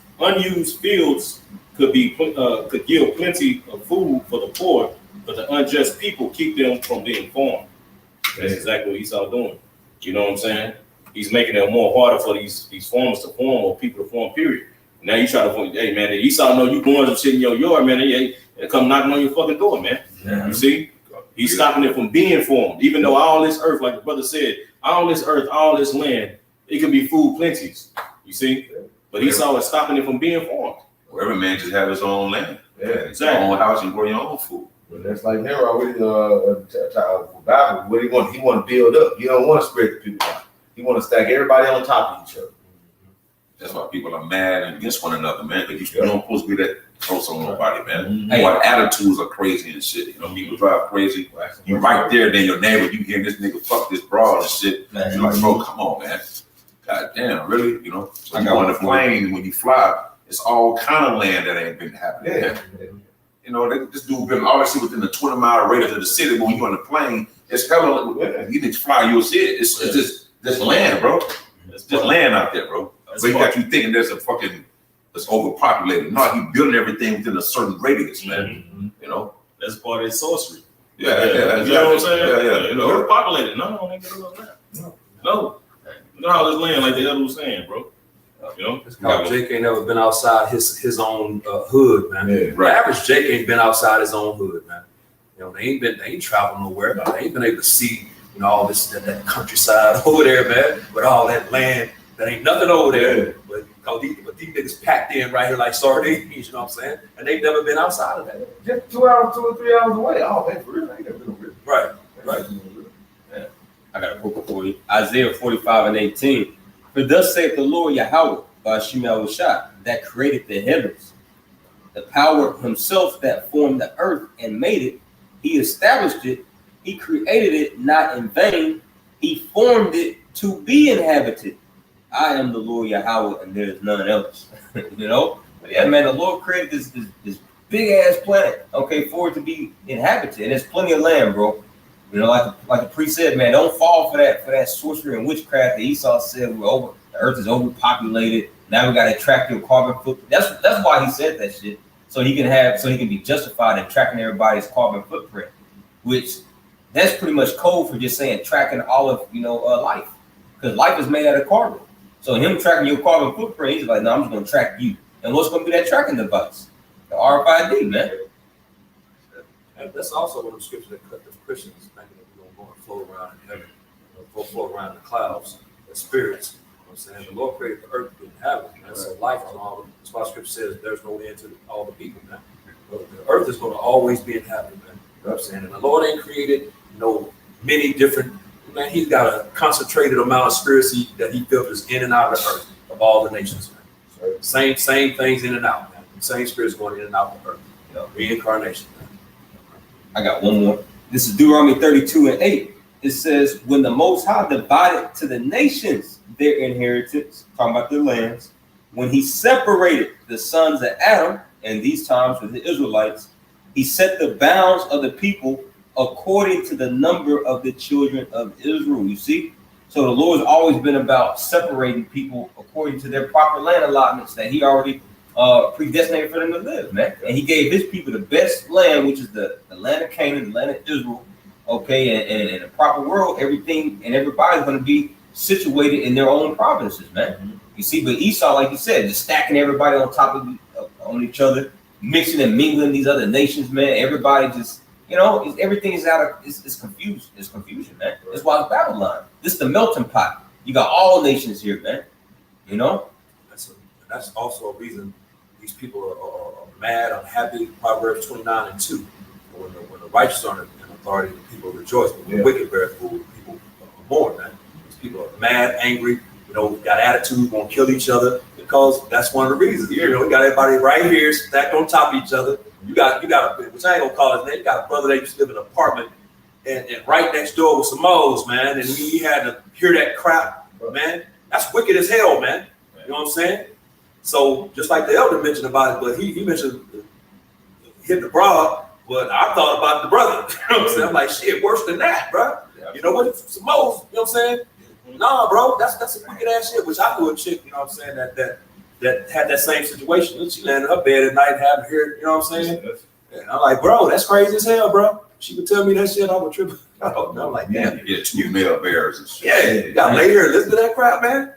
could yield plenty of food for the poor, but the unjust people keep them from being formed. That's exactly what Esau doing. You know what I'm saying? He's making it more harder for these farmers to form or people to form, period. Now you try to form, hey man, Esau know you growing some shit in your yard, man, they come knocking on your fucking door, man. Yeah. You see? He's stopping it from being formed. Even though all this earth, like the brother said, all this earth, all this land, it can be food plenties. You see? But Esau is stopping it from being formed. Where every man just have his own land. Yeah, exactly. Your own house and grow your own food. But that's like Nero with Bible. What he want to build up. You don't want to spread the people out. He want to stack everybody on top of each other. That's why people are mad and against one another, man. Because you don't supposed to be that close on nobody, man. Hey. What attitudes are crazy and shit. People drive crazy. You right there, then your neighbor, you hear this nigga fuck this broad and shit. You're like, bro, come on, man. God damn, really? So I got on the plane, when you fly, it's all kind of land that ain't been happening. Yeah. This dude been obviously within the 20-mile radius of the city, but when you're on the plane, it's kind of like, you need to fly, you'll see it. It's just land, bro. It's just land out there, bro. So you got you thinking there's it's overpopulated. No, he building everything within a certain radius, man. That's part of his sorcery. Yeah. You know what I'm saying? Yeah. Overpopulated. No, they get that. No. You know how this land, like the other was saying, bro. Jake ain't never been outside his own hood, man. Yeah, The average Jake ain't been outside his own hood, man. They ain't traveled nowhere. They ain't been able to see, all this that countryside over there, man, with all that land. That ain't nothing over there. But these niggas packed in right here like sardines, you know what I'm saying? And they've never been outside of that. Just 2 hours, 2 or 3 hours away. Oh, man, for real, I ain't never been over here. Right. Yeah. I got a quote for you. Isaiah 45:18. For thus saith the Lord Yahweh, by Shemel Shah, that created the heavens, the power himself that formed the earth and made it. He established it. He created it not in vain. He formed it to be inhabited. I am the Lord Yahweh, and there is none else. But yeah, man, the Lord created this big ass planet, okay, for it to be inhabited. And there's plenty of land, bro. Like the priest said, man, don't fall for that sorcery and witchcraft that Esau said the earth is overpopulated. Now we got to track your carbon footprint. That's why he said that shit. So he can be justified in tracking everybody's carbon footprint, which that's pretty much code for just saying tracking all of life, because life is made out of carbon. So him tracking your carbon footprint, he's like, no, I'm just gonna track you. And what's gonna be that tracking device? The RFID, man. And that's also one of the scriptures that cut the Christians thinking that we're gonna go and float around in heaven, float around in the clouds, the spirits. I'm saying the Lord created the earth to inhabit. That's a life on all. That's why Scripture says there's no end to all the people, man. The earth is going to always be inhabited, man. You know what I'm saying? And the Lord ain't created many different. Man, He's got a concentrated amount of spirits that He filters in and out of the earth of all the nations, man. So same things in and out, man. Same spirits going in and out of the earth. Reincarnation, man. I got one more. This is Deuteronomy 32:8. It says, when the Most High divided to the nations their inheritance, talking about their lands, when He separated the sons of Adam, and these times with the Israelites, He set the bounds of the people according to the number of the children of Israel. You see? So the Lord's always been about separating people according to their proper land allotments that He already predestinated for them to live, man. And He gave His people the best land, which is the land of Canaan, the land of Israel. Okay, and in a proper world, everything and everybody's going to be situated in their own provinces, man. You see, but Esau, like you said, just stacking everybody on top of on each other, mixing and mingling these other nations, man. Everybody just, everything is it's confused. It's confusion, man. That's why it's Babylon. This is the melting pot. You got all nations here, man. That's also a reason these people are mad, unhappy. Proverbs 29:2. When the righteous are in authority, the people rejoice. But when the wicked bear rule, the people are mourn, man. These people are mad, angry, got attitude, want to kill each other, because that's one of the reasons. We got everybody right here stacked on top of each other. You got which I ain't gonna call his name. You got a brother that used to live in an apartment and right next door was some Mo's, man, and he had to hear that crap, man. That's wicked as hell, man. You know what I'm saying? So just like the elder mentioned about it, but he mentioned hitting the bra, but I thought about the brother. You know what I'm saying? I'm like, shit, worse than that, bro. You know what? Some Mo's, you know what I'm saying? Nah, bro, that's a wicked ass shit. Which I knew a chick, you know what I'm saying, that had that same situation. She landed in her bed at night and had to hear it, you know what I'm saying? And I'm like, bro, that's crazy as hell, bro. She would tell me that shit, I would trip. I'm like, damn. Yeah, 2 male bears and shit. Yeah, you gotta lay here and listen to that crap, man.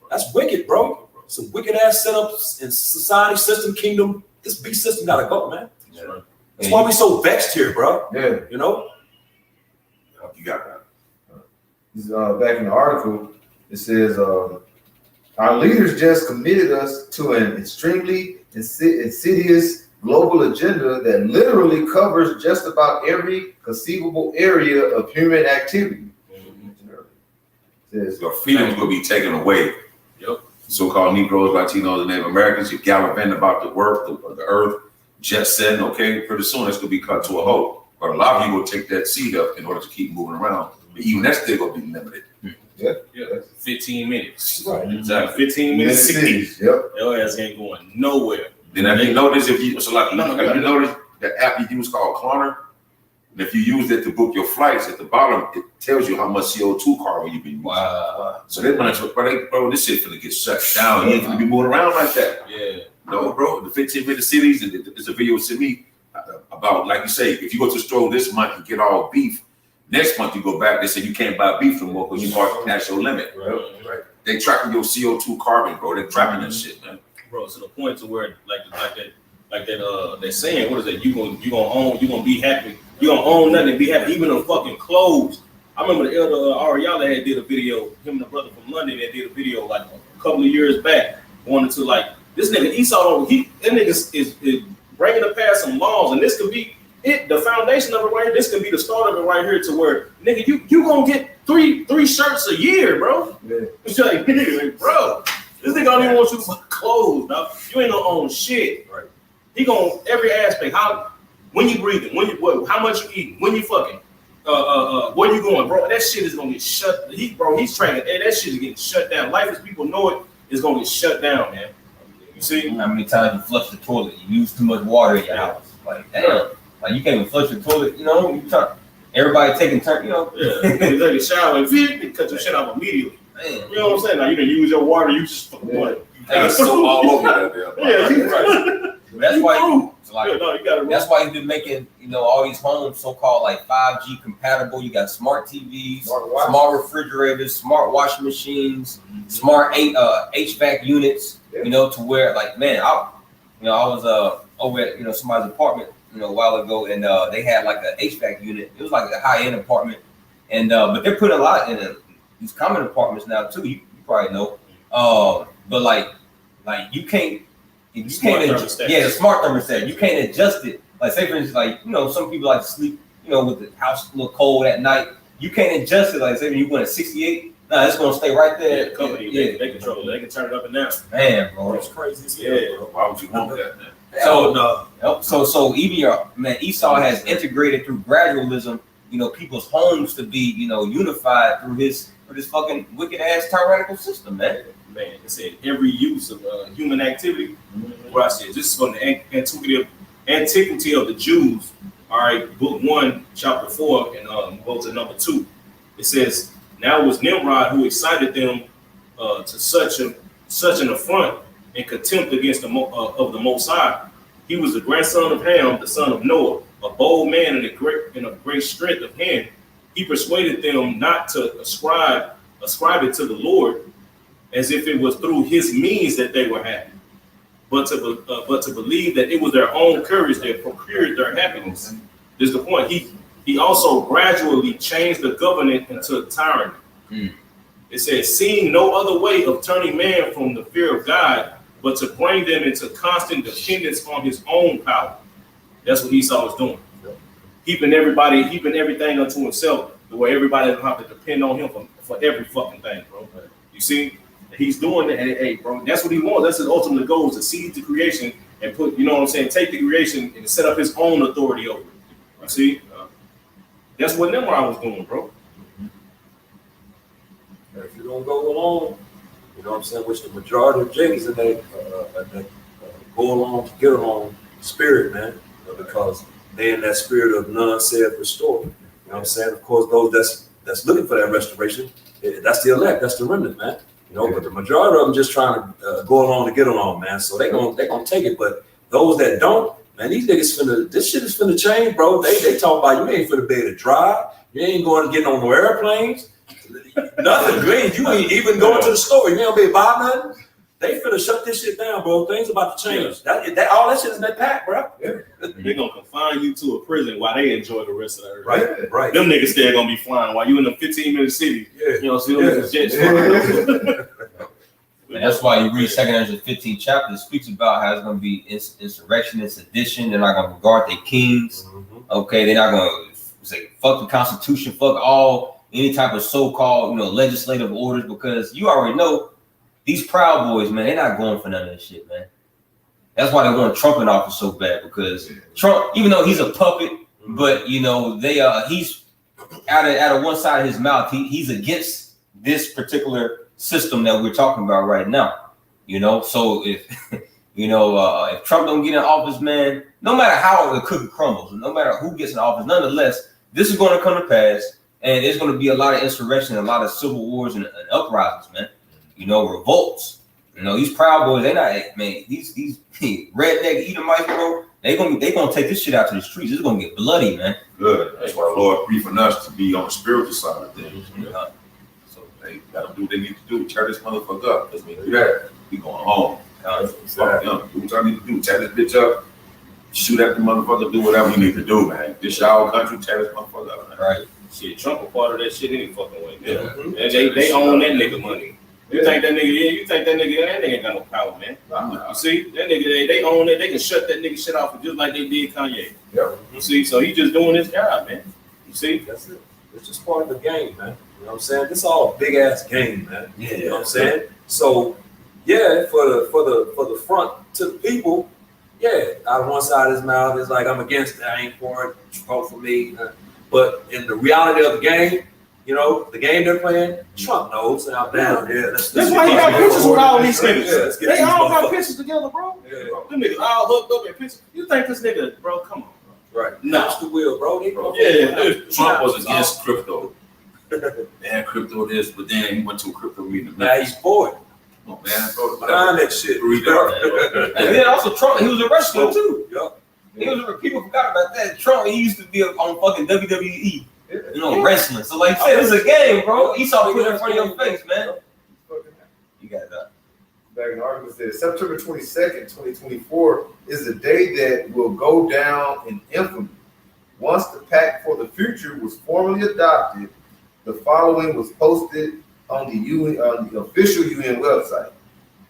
That's wicked, bro. Some wicked ass setups in society, system, kingdom. This beast system gotta go, man. That's why we so vexed here, bro. Yeah. You got that. Back in the article, it says, our leaders just committed us to an extremely insidious global agenda that literally covers just about every conceivable area of human activity. Your freedoms will be taken away. Yep. So-called Negroes, Latinos, and Native Americans, you're gallivanting about the earth, jet setting, okay? Pretty soon it's going to be cut to a halt. But a lot of you will take that seed up in order to keep moving around. But even that's still going to be limited. Yeah. 15 minutes. Right. Exactly. 15 minutes. 60. Yep. Your ass ain't going nowhere. Then have you noticed if you notice the app you use called Klarna? And if you use it to book your flights, at the bottom it tells you how much CO2 carbon you've been using. Wow. So they're gonna, bro, this shit's gonna get shut down. You ain't gonna be moving around like that. Yeah. No, bro. The 15-minute cities, and there's a video to me about, like you say, if you go to the store this month and get all beef, next month you go back, they say you can't buy beef no more because you marked past your limit. Right. They tracking your CO2 carbon, bro. They're tracking that shit, man. Bro, to the point to where they're saying, what is that? You gonna be happy. You gonna own nothing and be happy, even the fucking clothes. I remember the elder Ariella had did a video, him and the brother from London, they did a video like a couple of years back, wanted to like, this nigga Esau, that nigga is bringing to pass some laws, and this could be it, the foundation of it right here. This could be the start of it right here, to where nigga, you gonna get three shirts a year, bro. Yeah. It's like, bro, this nigga don't even want you to buy clothes, dog. You ain't gonna own shit. Right. He gonna every aspect. When you breathing, how much you eating, when you fucking, where you going, bro? That shit is gonna get shut. He's trying. That shit is getting shut down. Life as people know it is gonna get shut down, man. You see how many times you flush the toilet? You use too much water in your house. Like damn, like you can't even flush the toilet. Everybody taking turn. Yeah, you take a shower and cut your shit off immediately. Man. You know what I'm saying? Now you didn't use your water. You just fucking water. So all over that there. Yeah, right. That's why. That's why he's been making, all these homes so-called like 5G compatible. You got smart TVs, smart refrigerators, smart washing machines, smart HVAC units. To where like, man, I was over at somebody's apartment a while ago, and they had like an HVAC unit. It was like a high-end apartment, and but they're putting a lot in these common apartments now too. You probably know, but like you can't. The smart thermostat. You can't adjust it. Like say for instance, like some people like to sleep, with the house a little cold at night. You can't adjust it. Like say when you went at 68, it's gonna stay right there. Yeah, company, they control it. They can turn it up and down. Man, bro, it's crazy as hell, bro. Why would you want that, man? So even Esau has integrated through gradualism, people's homes to be, unified through this fucking wicked ass tyrannical system, man. Man, it said every use of human activity. Where I said this is from the antiquity of the Jews. All right, book 1, chapter 4, and go to number 2. It says, now it was Nimrod who excited them to such an affront and contempt against the Most High. He was the grandson of Ham, the son of Noah, a bold man and of great strength of hand. He persuaded them not to ascribe it to the Lord, as if it was through his means that they were happy, but to believe that it was their own courage that procured their happiness. This is the point. He also gradually changed the government into tyranny. It says, seeing no other way of turning man from the fear of God, but to bring them into constant dependence on his own power. That's what Esau was doing. Heaping everything unto himself, the way everybody will have to depend on him for every fucking thing, bro. You see, he's doing that. Hey, bro, that's what he wants. That's his ultimate goal, is to seize the creation and put, you know what I'm saying, take the creation and set up his own authority over it. You see, that's what Nimrod was doing, bro. If you don't go along, you know what I'm saying, which the majority of Jays and they go along to get along spirit, man, because they in that spirit of none saith restore. You know what I'm saying? Of course, those that's looking for that restoration, that's the elect, that's the remnant, man. You know, but the majority of them just trying to go along to get along, man. So they gonna take it. But those that don't, man, these niggas this shit is finna change, bro. They talk about you ain't finna be able to drive, you ain't going to get on no airplanes. Nothing. You ain't even going to the store. You ain't gonna be buy nothing. They finna shut this shit down, bro. Things about to change. That all that shit is in that pack, bro. They're gonna confine you to a prison while they enjoy the rest of the earth. Right. Them niggas still gonna be flying while you in the 15-minute city. Yeah. You know, see those jets flying. And that's why you read 215 chapter. It speaks about how it's going to be insurrection and sedition. They're not going to regard their kings. Okay, they're not going to say fuck the Constitution, fuck any type of so-called legislative orders, because you already know these Proud Boys, man, they're not going for none of this shit, man. That's why they want Trump in office so bad, because Trump, even though he's a puppet, but he's out of one side of his mouth, he's against this particular system that we're talking about right now. So if if Trump don't get in office, man, no matter how the cookie crumbles, no matter who gets in office, nonetheless, this is going to come to pass, and there's going to be a lot of insurrection, a lot of civil wars and uprisings, man. Revolts. These Proud Boys, they not, man, these redneck Edomites, bro, they gonna take this shit out to the streets. It's gonna get bloody, man. Good. That's why the Lord briefing us to be on the spiritual side of things. So they gotta do what they need to do. Tear this motherfucker up. Because we do that, we going home. Fuck them. Do what y'all need to do. Tear this bitch up. Shoot at the motherfucker. Do whatever you need to do, man. This y'all country. Tear this motherfucker up, man. Right. Shit, Trump a part of that shit any fucking way. Man. And they own that nigga money. You think that nigga ain't got no power, man. You see, that nigga, they own it. They can shut that nigga shit off just like they did Kanye. Yep. You see, so he just doing his job, man. You see? That's it. It's just part of the game, man. You know what I'm saying? This all a big ass game, man. Yeah. You know what I'm saying? So, yeah, for the front to the people, yeah, out of one side of his mouth is like, I'm against it, I ain't for it, vote for me. But in the reality of the game, the game they're playing, Trump knows. I'm down here. That's why he got pictures with all these niggas. Yeah, they all got pictures together, bro. Yeah. Them niggas all hooked up in pictures. You think this nigga, bro, come on. Right. No. That's the wheel, bro. Trump was against crypto. Man, crypto this, but then he went to a crypto meeting. Now he's for it. Oh, man, bro. Behind that shit. And then also Trump, he was a wrestler too. Yep. People forgot about that. Trump, he used to be on fucking WWE. Wrestling. So like you said, it's a game, bro. Esau put it in front of your face, man. You got that. Back in the article says September 22nd, 2024 is a day that will go down in infamy. Once the Pact for the Future was formally adopted, the following was posted on the official UN website.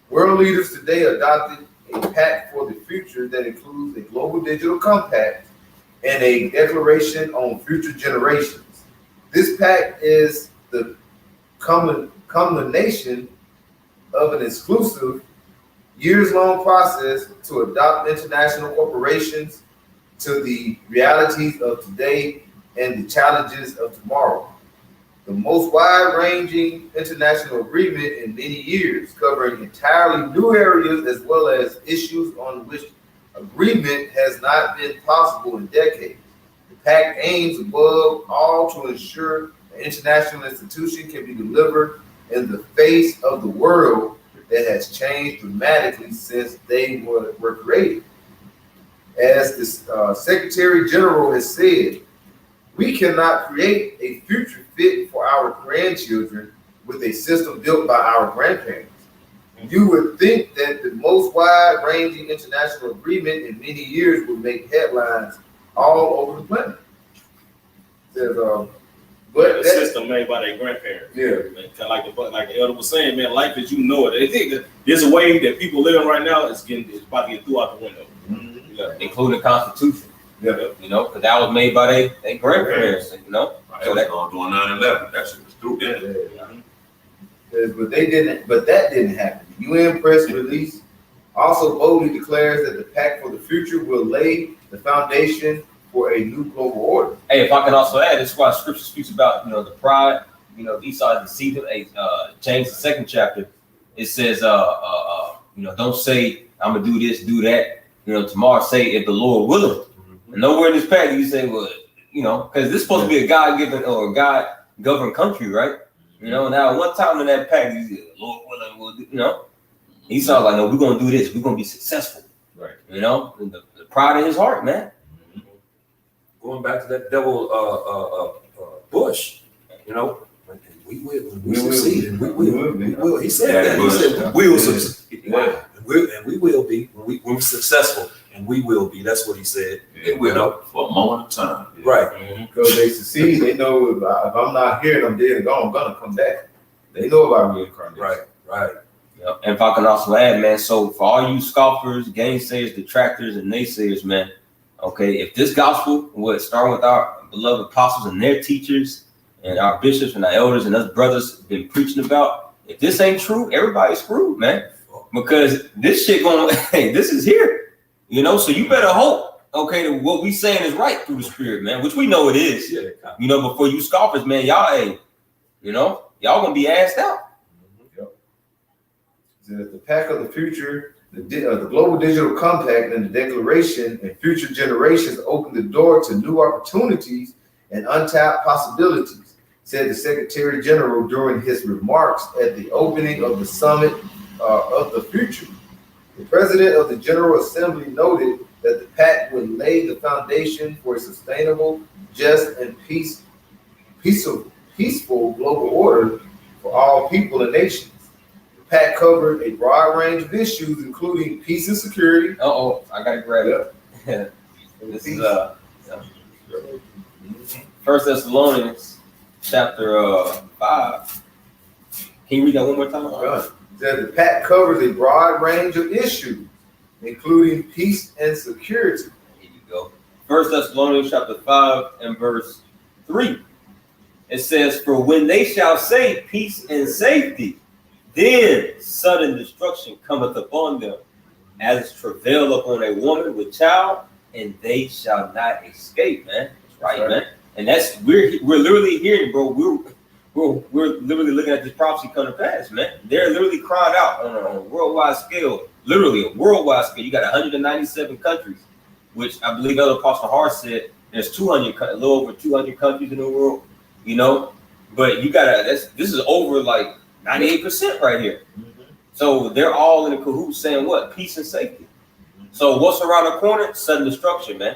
World leaders today adopted a Pact for the Future that includes a global digital compact and a declaration on future generations. This pact is the culmination of an exclusive, years-long process to adopt international corporations to the realities of today and the challenges of tomorrow. The most wide-ranging international agreement in many years, covering entirely new areas as well as issues on which agreement has not been possible in decades. The pact aims above all to ensure an international institution can be delivered in the face of the world that has changed dramatically since they were created. As the Secretary General has said, we cannot create a future fit for our grandchildren with a system built by our grandparents. You would think that the most wide-ranging international agreement in many years would make headlines all over the planet. Says, but the that, system made by their grandparents. yeah, Man, kind of like the elder was saying, man, life as you know it. They think that there's a way that people living right now is about to get threw out the window. Yeah, including the Constitution. yeah. You know, because that was made by their grandparents. You know, So that's going during 9/11. That shit was through then. Says, but that didn't happen. The UN press release also boldly declares that the Pact for the Future will lay the foundation for a new global order. hey, if I can also add, this is why Scripture speaks about the pride. Esau deceived him. James the 2nd chapter. It says, don't say I'm gonna do this, do that. Tomorrow say if the Lord willing. And nowhere in this pact you say, well, because this is supposed to be a God-given or a God-governed country, right? Now one time in that pact, you said, Lord willing, we'll do, Esau like, no, we're gonna do this. We're gonna be successful. Right. And the pride in his heart, man. Going back to that devil Bush, we will succeed, and we will. He said that. He said we will succeed, and we will be. We're successful, and we will be. That's what he said. It will for a moment of time. Right. Because they succeed, they know if I'm not here and I'm dead and gone, I'm gonna come back. They know about reincarnation. Right. Yeah. And if I can also add, man, so for all you scoffers, gainsayers, detractors, and naysayers, man, okay, if this gospel would start with our beloved apostles and their teachers and our bishops and our elders and us brothers been preaching about, if this ain't true, everybody's screwed, man. Because this shit this is here, so you better hope, okay, that what we saying is right through the Spirit, man, which we know it is. Yeah. But for you scoffers, man, y'all y'all gonna be asked out. The Pact of the Future, the Global Digital Compact, and the Declaration and future generations open the door to new opportunities and untapped possibilities, said the Secretary General during his remarks at the opening of the Summit of the Future. The President of the General Assembly noted that the pact would lay the foundation for a sustainable, just, and peaceful global order for all people and nations. The pact covered a broad range of issues, including peace and security. I gotta grab it. This is 1 Thessalonians chapter 5. Can you read that one more time? That the pact covers a broad range of issues, including peace and security. Here you go. 1 Thessalonians chapter 5 and verse 3. It says, for when they shall say peace and safety, then sudden destruction cometh upon them, as travail upon a woman with child, and they shall not escape, man. That's right, man. And that's we're literally hearing, bro. We're literally looking at this prophecy come to pass, man. They're literally crying out on a worldwide scale, literally a worldwide scale. You got 197 countries, which I believe Elder Apostle Hart said there's a little over 200 countries in the world, But you gotta this is over like 98% right here. So they're all in the cahoots saying what? Peace and safety. So what's around the corner? Sudden destruction, man.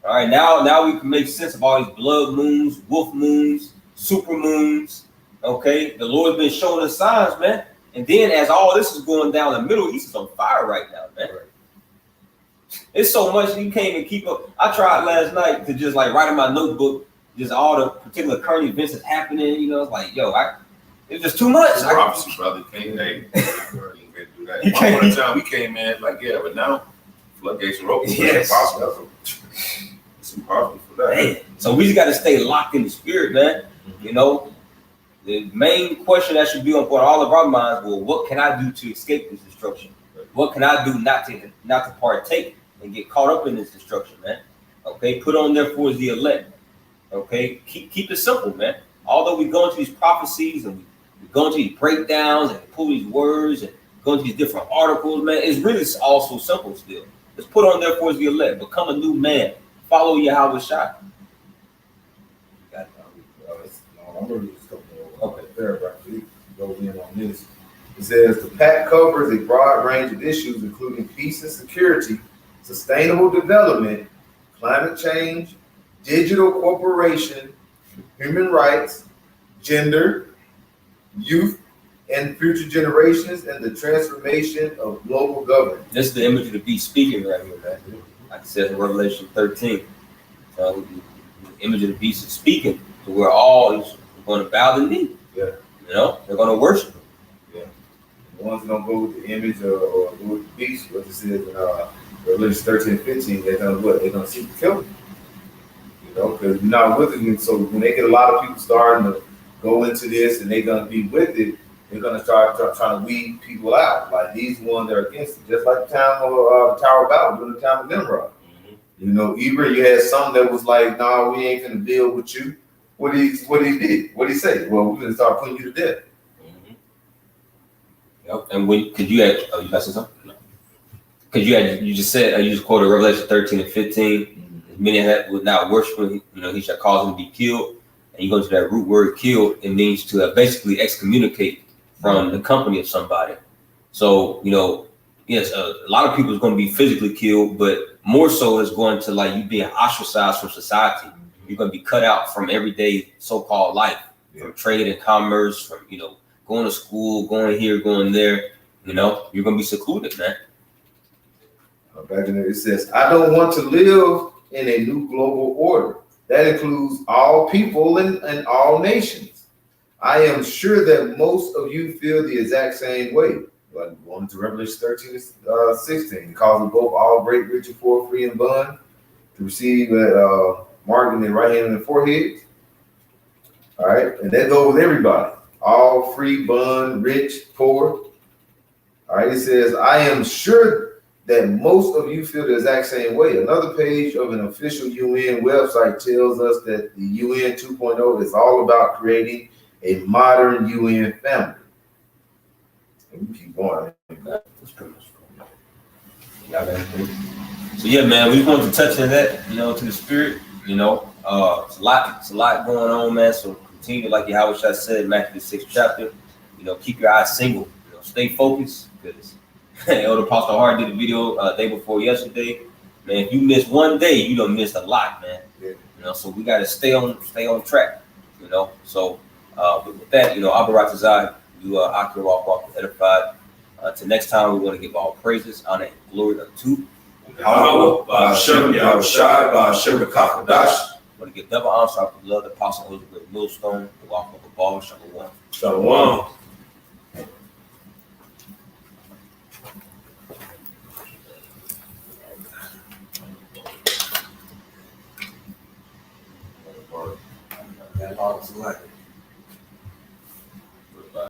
All right, now we can make sense of all these blood moons, wolf moons, super moons. Okay, the Lord's been showing us signs, man. And then as all this is going down, the Middle East is on fire right now, man. It's so much you can't even keep up. I tried last night to just like write in my notebook just all the particular current events that's happening. It's like, it's just too much. Prophecy, brother. You can't do that. One time we came in, but now floodgates are open. Yes. It's impossible. It's impossible for that. Man. So we just got to stay locked in the Spirit, man. The main question that should be on board all of our minds: well, what can I do to escape this destruction? What can I do not to partake and get caught up in this destruction, man? Okay, put on therefore is the elect. Okay, keep it simple, man. Although we go into these prophecies and we go into these breakdowns and pull these words and go into these different articles, man, it's really all so simple still. Let's put on therefore is the elect. Become a new man. Follow Yahweh Shai. I'm going to read a couple of paragraphs. We go in on this. It says the pact covers a broad range of issues, including peace and security, sustainable development, climate change, digital cooperation, human rights, gender, youth, and future generations and the transformation of global governance. This is the image of the beast speaking right here, man. Like it says in Revelation 13. The image of the beast is speaking to where all is going to bow the knee. Yeah. You know, they're going to worship him. Yeah. The ones that don't go with the image or go with the beast, what it says in Revelation 13 and 15, they're gonna what? They're gonna seek to kill him. You know, because you're not with it. So when they get a lot of people starting to go into this and they're gonna be with it, they're gonna start trying to weed people out. Like these ones that are against it, just like the time of the Tower of Babel, during the time of Nimrod. You know, even you had some that was like, "No, we ain't gonna deal with you." What he did? What did he say? Well, we're gonna start putting you to death. Yep. And when could you had you got something? No. Because you just said you just quoted Revelation 13 and 15. Many that would not worship him, you know, he shall cause him to be killed. And you go to that root word "killed," it means to basically excommunicate from the company of somebody. So, you know, yes, a lot of people is going to be physically killed, but more so is going to like you being ostracized from society. You're going to be cut out from everyday so-called life, from trade and commerce, from, you know, going to school, going here, going there. You know, you're going to be secluded, man. Back in there, it says, "I don't want to live in a new global order that includes all people and all nations. I am sure that most of you feel the exact same way." Like going to Revelation 13 and 16, it calls them both all great, rich, and poor, free and bond, to receive mark in their right hand and their foreheads. All right, and that goes with everybody, all free, bond, rich, poor. All right, it says, "I am sure that most of you feel the exact same way." Another page of an official UN website tells us that the UN 2.0 is all about creating a modern UN family. And we keep going. That's pretty much cool. So yeah, man, we wanted to touch on that, you know, to the spirit, you know. It's a lot going on, man. So continue, like Yahweh said in Matthew the 6th chapter, you know, keep your eyes single, you know, stay focused, because Elder Apostle Hart did a video day before yesterday. Man, if you miss one day, you don't miss a lot, man. Yeah. You know, so we gotta stay on track, you know. So but with that, you know, Abaratazai, you Akira walk edified. Till next time, we want to give all praises, honor, and glory unto Yahweh, Ba'ashem, Yahushai, Ba'ashem, Kakadash. I want to give double honor to our beloved Apostle Elizabeth Millstone, the walk of a ball, Shalom. Shalom. That's all it's like.